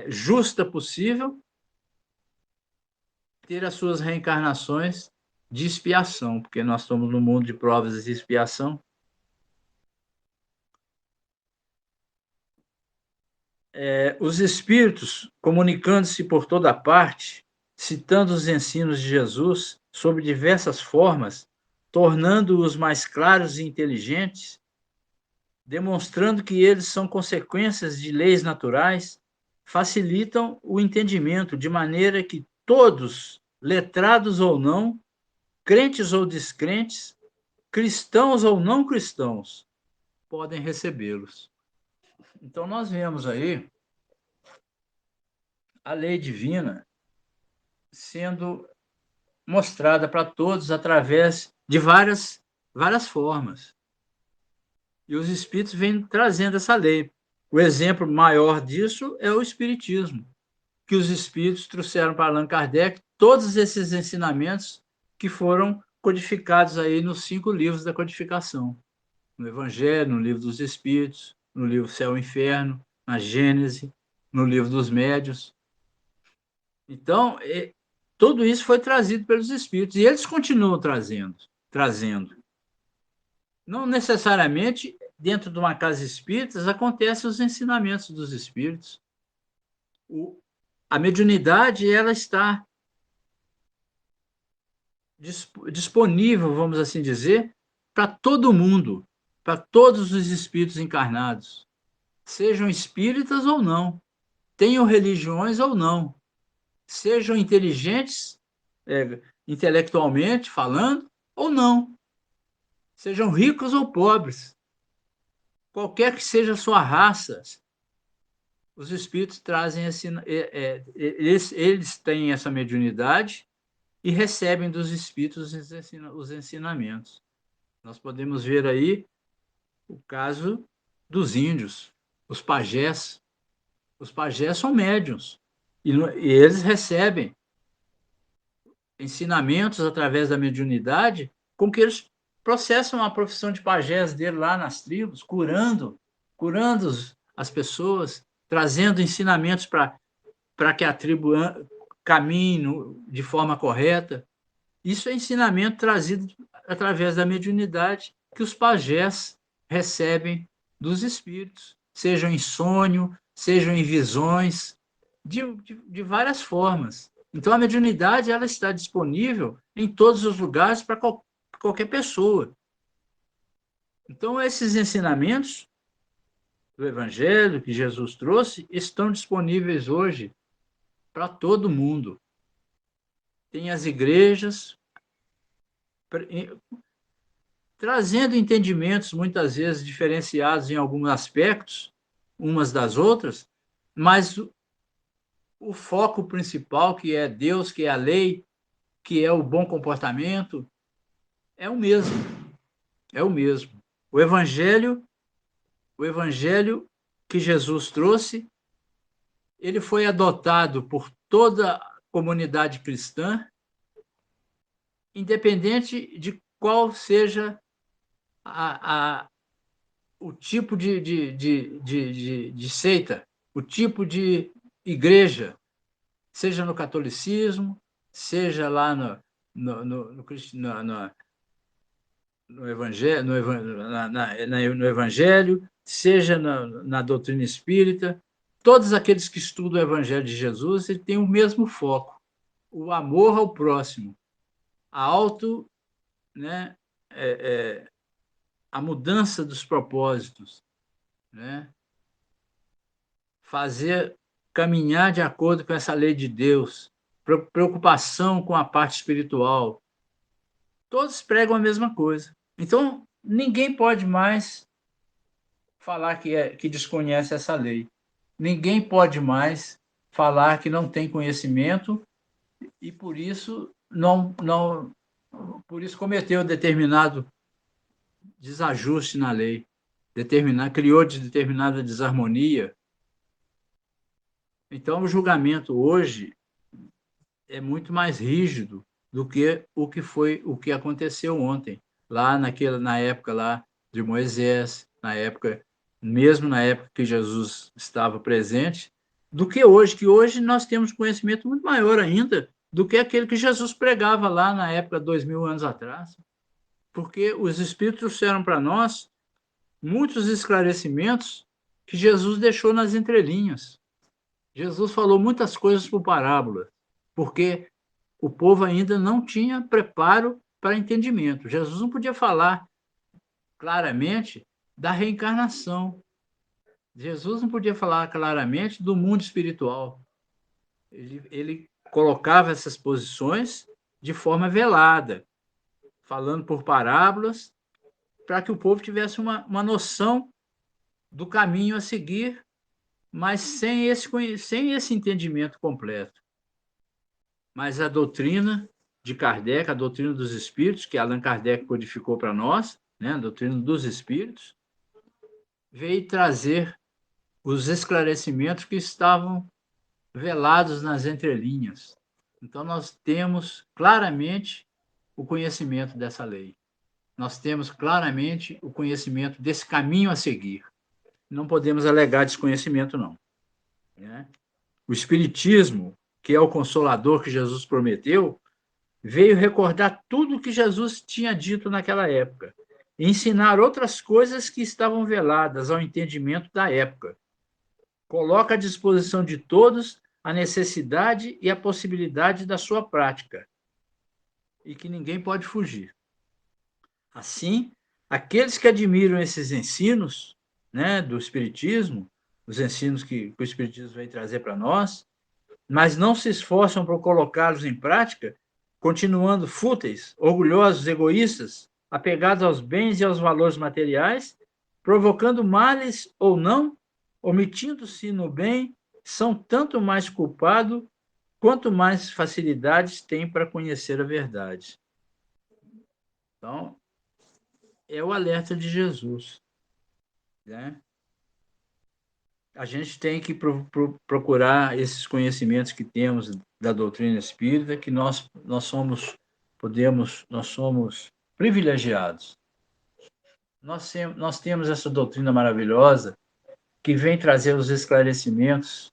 justa possível, ter as suas reencarnações de expiação, porque nós estamos no mundo de provas de expiação. Os espíritos, comunicando-se por toda parte, citando os ensinos de Jesus sob diversas formas, tornando-os mais claros e inteligentes, demonstrando que eles são consequências de leis naturais, facilitam o entendimento de maneira que todos, letrados ou não, crentes ou descrentes, cristãos ou não cristãos, podem recebê-los. Então, nós vemos aí a lei divina sendo mostrada para todos através de várias formas. E os espíritos vêm trazendo essa lei. O exemplo maior disso é o espiritismo, que os espíritos trouxeram para Allan Kardec todos esses ensinamentos que foram codificados aí nos 5 livros da codificação. No Evangelho, no Livro dos Espíritos, no livro Céu e Inferno, na Gênese, no Livro dos Médiuns. Então, tudo isso foi trazido pelos espíritos e eles continuam trazendo. Não necessariamente dentro de uma casa espírita acontecem os ensinamentos dos espíritos. A mediunidade, ela está disponível, vamos assim dizer, para todo mundo, para todos os espíritos encarnados, sejam espíritas ou não, tenham religiões ou não, sejam inteligentes, intelectualmente falando, ou não, sejam ricos ou pobres. qualquer que seja a sua raça, os espíritos trazem eles têm essa mediunidade e recebem dos espíritos os ensinamentos. Nós podemos ver aí o caso dos índios, os pajés. Os pajés são médiuns e eles recebem ensinamentos através da mediunidade com que eles processam a profissão de pajés dele lá nas tribos, curando as pessoas, trazendo ensinamentos para que a tribo caminhe de forma correta. Isso é ensinamento trazido através da mediunidade que os pajés recebem dos espíritos, sejam em sonho, sejam em visões, de várias formas. Então, a mediunidade ela está disponível em todos os lugares para qualquer pessoa. Então, esses ensinamentos do Evangelho que Jesus trouxe estão disponíveis hoje para todo mundo. Tem as igrejas trazendo entendimentos, muitas vezes diferenciados em alguns aspectos, umas das outras, mas o foco principal, que é Deus, que é a lei, que é o bom comportamento, é o mesmo. É o mesmo. O Evangelho que Jesus trouxe, ele foi adotado por toda a comunidade cristã, independente de qual seja o tipo de seita, o tipo de igreja, seja no catolicismo, seja lá no Evangelho, seja na doutrina espírita. Todos aqueles que estudam o Evangelho de Jesus têm o mesmo foco, o amor ao próximo, a mudança dos propósitos, né? Caminhar de acordo com essa lei de Deus, preocupação com a parte espiritual. Todos pregam a mesma coisa. Então, ninguém pode mais falar que desconhece essa lei. Ninguém pode mais falar que não tem conhecimento e por isso cometeu determinado desajuste na lei, criou determinada desarmonia. Então, o julgamento hoje é muito mais rígido do que o que aconteceu ontem, na época lá de Moisés, mesmo na época que Jesus estava presente, do que hoje nós temos conhecimento muito maior ainda do que aquele que Jesus pregava lá na época, 2000 anos atrás, porque os Espíritos trouxeram para nós muitos esclarecimentos que Jesus deixou nas entrelinhas. Jesus falou muitas coisas por parábola, porque o povo ainda não tinha preparo para entendimento. Jesus não podia falar claramente da reencarnação. Jesus não podia falar claramente do mundo espiritual. Ele colocava essas posições de forma velada, falando por parábolas, para que o povo tivesse uma noção do caminho a seguir, mas sem esse entendimento completo. Mas a doutrina de Kardec, a doutrina dos espíritos, que Allan Kardec codificou para nós, né, a doutrina dos espíritos, veio trazer os esclarecimentos que estavam velados nas entrelinhas. Então, nós temos claramente o conhecimento dessa lei. Nós temos claramente o conhecimento desse caminho a seguir. Não podemos alegar desconhecimento, não. Né? O Espiritismo, que é o consolador que Jesus prometeu, veio recordar tudo o que Jesus tinha dito naquela época, e ensinar outras coisas que estavam veladas ao entendimento da época. Coloca à disposição de todos a necessidade e a possibilidade da sua prática, e que ninguém pode fugir. Assim, aqueles que admiram esses ensinos, né, do Espiritismo, os ensinos que o Espiritismo vem trazer para nós, mas não se esforçam por colocá-los em prática, continuando fúteis, orgulhosos, egoístas, apegados aos bens e aos valores materiais, provocando males ou não, omitindo-se no bem, são tanto mais culpados quanto mais facilidades têm para conhecer a verdade. Então, é o alerta de Jesus, né? A gente tem que procurar esses conhecimentos que temos da doutrina espírita, que nós somos privilegiados. Nós temos essa doutrina maravilhosa que vem trazer os esclarecimentos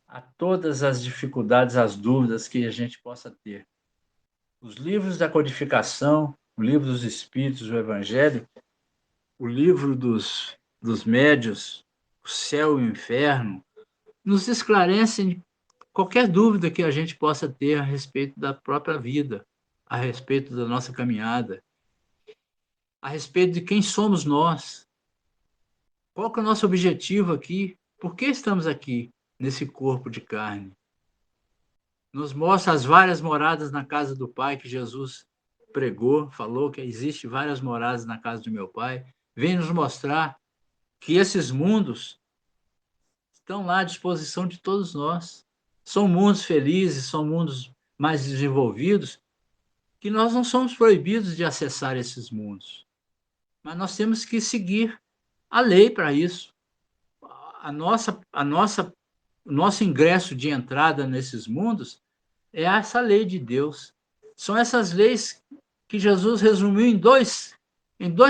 a todas as dificuldades, as dúvidas que a gente possa ter. Os livros da codificação, o livro dos Espíritos, o Evangelho, o livro dos médios, o céu e o inferno, nos esclarecem qualquer dúvida que a gente possa ter a respeito da própria vida, a respeito da nossa caminhada, a respeito de quem somos nós, qual que é o nosso objetivo aqui, por que estamos aqui, nesse corpo de carne. Nos mostra as várias moradas na casa do Pai que Jesus pregou, falou que existe várias moradas na casa do meu Pai. Vem nos mostrar que esses mundos estão lá à disposição de todos nós. São mundos felizes, são mundos mais desenvolvidos, que nós não somos proibidos de acessar esses mundos. Mas nós temos que seguir a lei para isso. O nosso ingresso de entrada nesses mundos é essa lei de Deus. São essas leis que Jesus resumiu em dois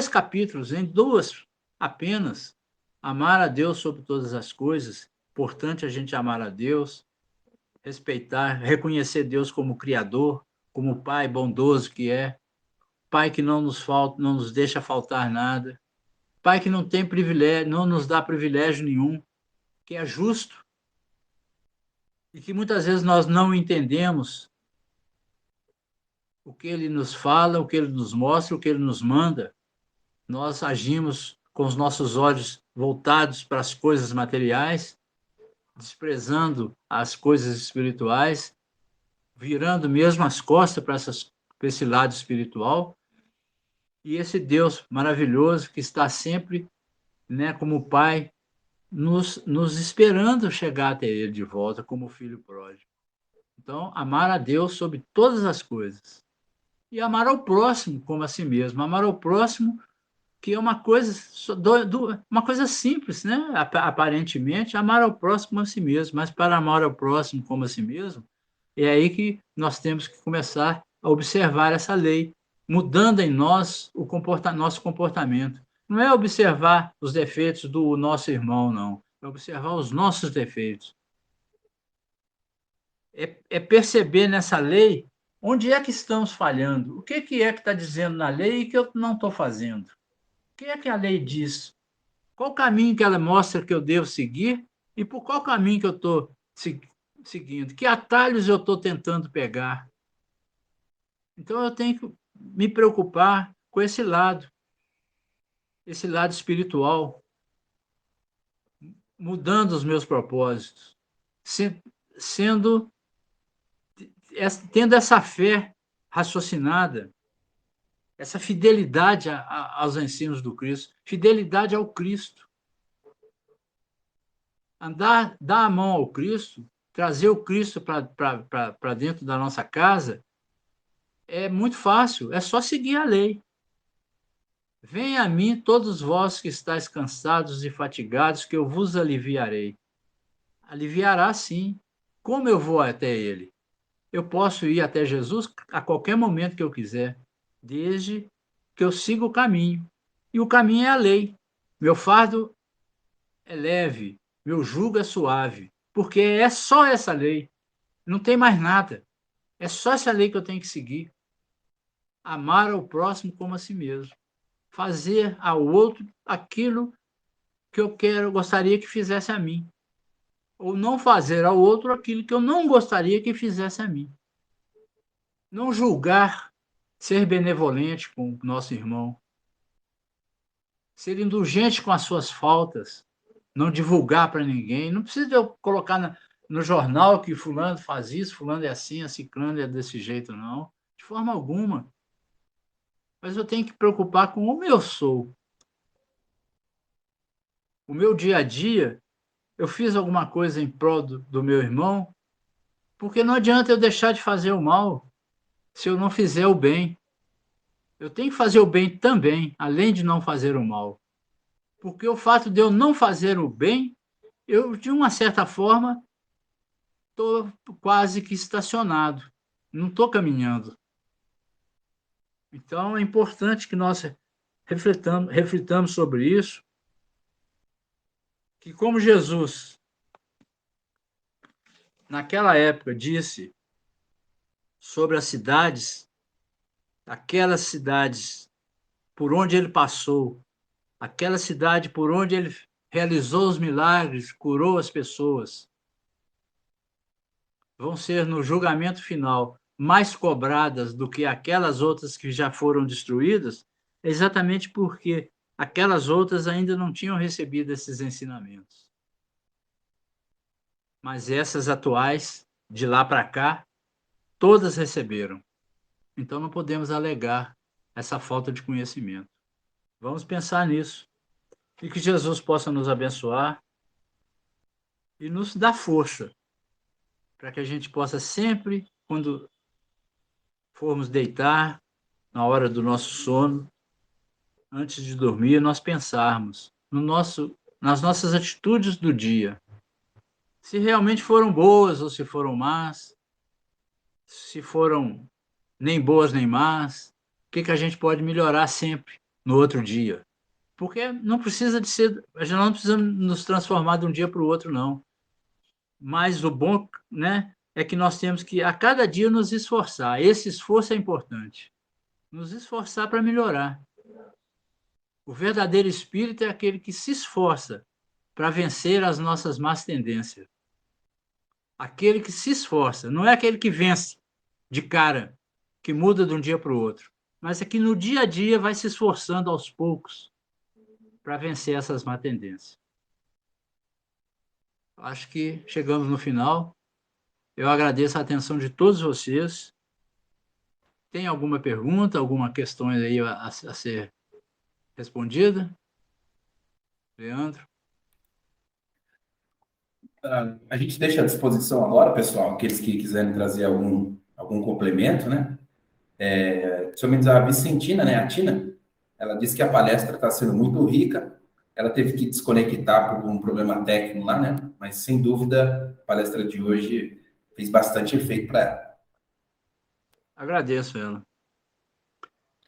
capítulos, em duas apenas. Amar a Deus sobre todas as coisas, importante a gente amar a Deus, respeitar, reconhecer Deus como Criador, como Pai bondoso que é, Pai que não nos deixa faltar nada, Pai que não tem privilégio, não nos dá privilégio nenhum, que é justo, e que muitas vezes nós não entendemos o que Ele nos fala, o que Ele nos mostra, o que Ele nos manda. Nós agimos com os nossos olhos voltados para as coisas materiais, desprezando as coisas espirituais, virando mesmo as costas para esse lado espiritual. E esse Deus maravilhoso que está sempre, né, como Pai, nos esperando chegar até Ele de volta como filho pródigo. Então, amar a Deus sobre todas as coisas. E amar ao próximo como a si mesmo. Amar ao próximo, que é uma coisa simples, né? Aparentemente, amar ao próximo como a si mesmo. Mas para amar ao próximo como a si mesmo, é aí que nós temos que começar a observar essa lei, mudando em nós nosso comportamento. Não é observar os defeitos do nosso irmão, não. É observar os nossos defeitos. É perceber nessa lei onde é que estamos falhando. O que é que está dizendo na lei e que eu não estou fazendo. O que é que a lei diz? Qual o caminho que ela mostra que eu devo seguir e por qual caminho que eu estou seguindo? Que atalhos eu estou tentando pegar? Então, eu tenho que me preocupar com esse lado espiritual, mudando os meus propósitos, tendo essa fé raciocinada, essa fidelidade aos ensinos do Cristo, fidelidade ao Cristo. Dar a mão ao Cristo, trazer o Cristo para dentro da nossa casa, é muito fácil, é só seguir a lei. Venha a mim todos vós que estáis cansados e fatigados, que eu vos aliviarei. Aliviará, sim. Como eu vou até Ele? Eu posso ir até Jesus a qualquer momento que eu quiser, desde que eu siga o caminho. E o caminho é a lei. Meu fardo é leve, meu jugo é suave, porque é só essa lei. Não tem mais nada. É só essa lei que eu tenho que seguir. Amar ao próximo como a si mesmo. Fazer ao outro aquilo que eu gostaria que fizesse a mim. Ou não fazer ao outro aquilo que eu não gostaria que fizesse a mim. Não julgar, ser benevolente com o nosso irmão. Ser indulgente com as suas faltas. Não divulgar para ninguém. Não precisa eu colocar no jornal que fulano faz isso, fulano é assim, a ciclano é desse jeito, não. De forma alguma. Mas eu tenho que preocupar com como eu sou. o meu dia a dia, eu fiz alguma coisa em prol do meu irmão, porque não adianta eu deixar de fazer o mal se eu não fizer o bem. Eu tenho que fazer o bem também, além de não fazer o mal. Porque o fato de eu não fazer o bem, eu, de uma certa forma, estou quase que estacionado, não estou caminhando. Então, é importante que nós reflitamos sobre isso, que como Jesus, naquela época, disse sobre as cidades, aquelas cidades por onde ele passou, aquela cidade por onde ele realizou os milagres, curou as pessoas, vão ser no julgamento final mais cobradas do que aquelas outras que já foram destruídas, exatamente porque aquelas outras ainda não tinham recebido esses ensinamentos. Mas essas atuais, de lá para cá, todas receberam. Então não podemos alegar essa falta de conhecimento. Vamos pensar nisso. E que Jesus possa nos abençoar e nos dar força para que a gente possa sempre, quando formos deitar, na hora do nosso sono, antes de dormir, nós pensarmos nas nossas atitudes do dia. Se realmente foram boas ou se foram más, se foram nem boas nem más, o que a gente pode melhorar sempre no outro dia. Porque não precisa de ser, a gente não precisa nos transformar de um dia para o outro, não. Mas o bom, né, é que nós temos que, a cada dia, nos esforçar. Esse esforço é importante. Nos esforçar para melhorar. O verdadeiro espírito é aquele que se esforça para vencer as nossas más tendências. Aquele que se esforça, não é aquele que vence de cara, que muda de um dia para o outro, mas é que no dia a dia vai se esforçando aos poucos para vencer essas má tendências. Acho que chegamos no final. Eu agradeço a atenção de todos vocês. Tem alguma pergunta, alguma questão aí a ser respondida? Leandro? A gente deixa à disposição agora, pessoal, aqueles que quiserem trazer algum complemento, né? Principalmente a Vicentina, né? A Tina, ela disse que a palestra está sendo muito rica. Ela teve que desconectar por um problema técnico lá, né? Mas, sem dúvida, a palestra de hoje fez bastante efeito para ela. Agradeço ela.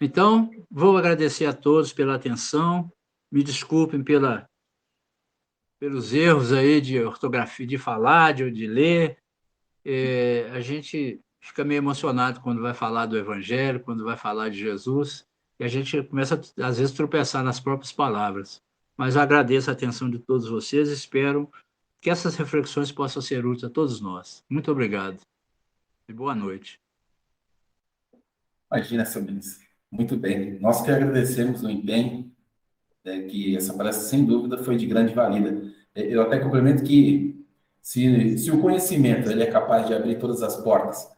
Então, vou agradecer a todos pela atenção. Me desculpem pelos erros aí de ortografia, de falar, de ler. A gente fica meio emocionado quando vai falar do Evangelho, quando vai falar de Jesus, e a gente começa, às vezes, a tropeçar nas próprias palavras. Mas eu agradeço a atenção de todos vocês e espero que essas reflexões possam ser úteis a todos nós. Muito obrigado e boa noite. Imagina, seu ministro. Muito bem. Nós que agradecemos o empenho, que essa palestra, sem dúvida, foi de grande valia. Eu até complemento que, se o conhecimento ele é capaz de abrir todas as portas,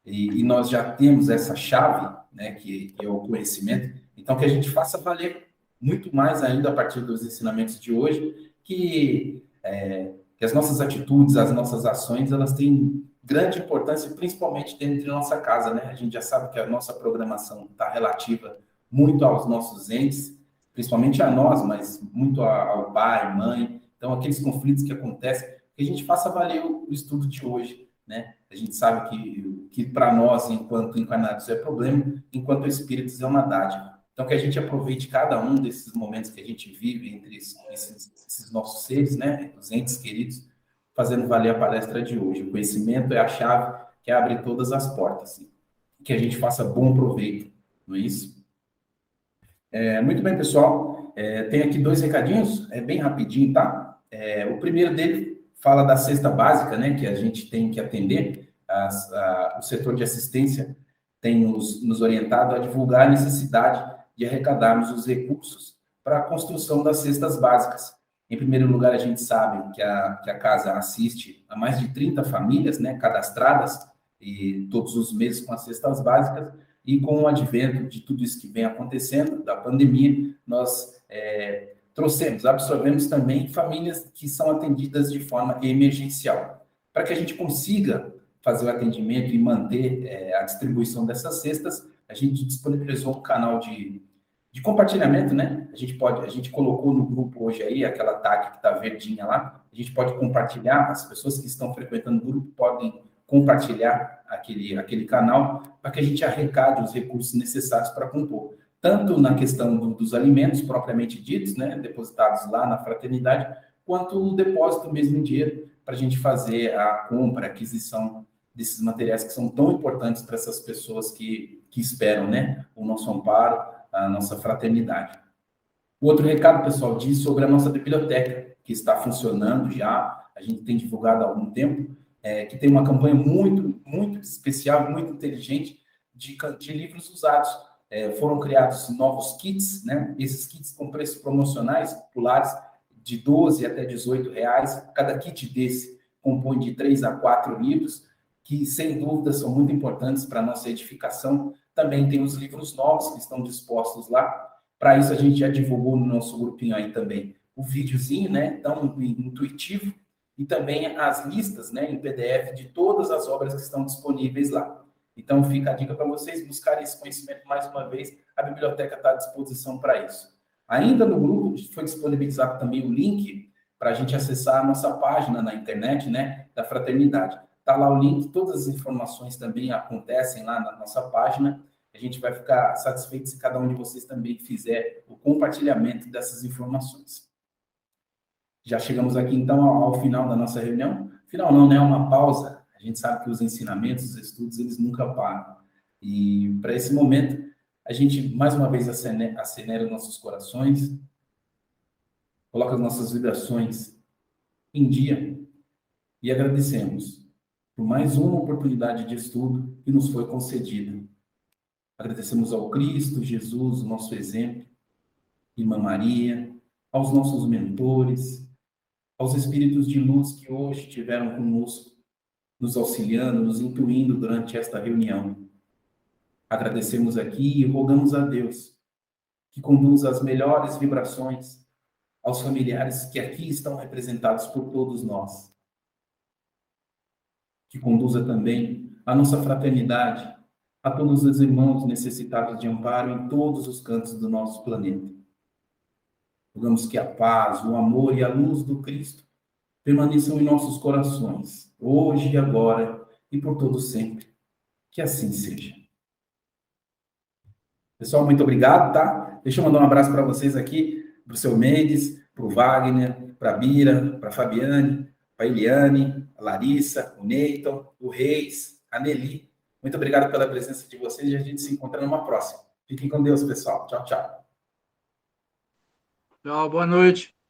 e nós já temos essa chave, né, que é o conhecimento, então que a gente faça valer muito mais ainda a partir dos ensinamentos de hoje, que as nossas atitudes, as nossas ações, elas têm grande importância, principalmente dentro de nossa casa, né? A gente já sabe que a nossa programação está relativa muito aos nossos entes, principalmente a nós, mas muito ao pai, mãe. Então, aqueles conflitos que acontecem, que a gente faça valer o estudo de hoje, né? A gente sabe que para nós, enquanto encarnados, é problema, enquanto espíritos é uma dádiva. Então, que a gente aproveite cada um desses momentos que a gente vive entre esses nossos seres, né? Os entes queridos, fazendo valer a palestra de hoje. O conhecimento é a chave que abre todas as portas. Que a gente faça bom proveito, não é isso? Muito bem, pessoal. Tem aqui 2 recadinhos, bem rapidinho, tá? O primeiro dele fala da cesta básica, né, que a gente tem que atender. O setor de assistência tem nos orientado a divulgar a necessidade de arrecadarmos os recursos para a construção das cestas básicas. Em primeiro lugar, a gente sabe que a casa assiste a mais de 30 famílias, né, cadastradas, e todos os meses com as cestas básicas, e com o advento de tudo isso que vem acontecendo, da pandemia, nós absorvemos também famílias que são atendidas de forma emergencial. Para que a gente consiga fazer o atendimento e manter a distribuição dessas cestas, a gente disponibilizou um canal de compartilhamento, né? A gente colocou no grupo hoje aí, aquela tag que está verdinha lá, a gente pode compartilhar, as pessoas que estão frequentando o grupo podem compartilhar aquele canal para que a gente arrecade os recursos necessários para compor. Tanto na questão dos alimentos propriamente ditos, né, depositados lá na fraternidade, quanto o depósito mesmo em dinheiro para a gente fazer a compra, a aquisição desses materiais que são tão importantes para essas pessoas que esperam, né, o nosso amparo, a nossa fraternidade. O outro recado, pessoal, diz sobre a nossa biblioteca, que está funcionando já, a gente tem divulgado há algum tempo, que tem uma campanha muito, muito especial, muito inteligente de livros usados. Foram criados novos kits, né? Esses kits com preços promocionais populares de 12 até 18 reais. Cada kit desse compõe de 3 a 4 livros, que sem dúvida são muito importantes para a nossa edificação. Também tem os livros novos que estão dispostos lá. Para isso, a gente já divulgou no nosso grupinho aí também o videozinho, né? Tão intuitivo, e também as listas, né, em PDF de todas as obras que estão disponíveis lá. Então, fica a dica para vocês buscarem esse conhecimento mais uma vez. A biblioteca está à disposição para isso. Ainda no grupo foi disponibilizado também o link para a gente acessar a nossa página na internet, né, da Fraternidade. Está lá o link, todas as informações também acontecem lá na nossa página. A gente vai ficar satisfeito se cada um de vocês também fizer o compartilhamento dessas informações. Já chegamos aqui, então, ao final da nossa reunião. Final não, né? É uma pausa. A gente sabe que os ensinamentos, os estudos, eles nunca param. E, para esse momento, a gente, mais uma vez, acelera os nossos corações, coloca as nossas vibrações em dia e agradecemos por mais uma oportunidade de estudo que nos foi concedida. Agradecemos ao Cristo, Jesus, o nosso exemplo, Irmã Maria, aos nossos mentores, aos espíritos de luz que hoje estiveram conosco, nos auxiliando, nos intuindo durante esta reunião. Agradecemos aqui e rogamos a Deus que conduza as melhores vibrações aos familiares que aqui estão representados por todos nós. Que conduza também a nossa fraternidade, a todos os irmãos necessitados de amparo em todos os cantos do nosso planeta. Rogamos que a paz, o amor e a luz do Cristo permaneçam em nossos corações, hoje e agora e por todo sempre. Que assim seja. Pessoal, muito obrigado, tá? Deixa eu mandar um abraço para vocês aqui, para o seu Mendes, para o Wagner, para a Bira, para a Fabiane, para a Eliane, a Larissa, o Neyton, o Reis, a Nelly. Muito obrigado pela presença de vocês e a gente se encontra numa próxima. Fiquem com Deus, pessoal. Tchau, tchau. Tchau, boa noite.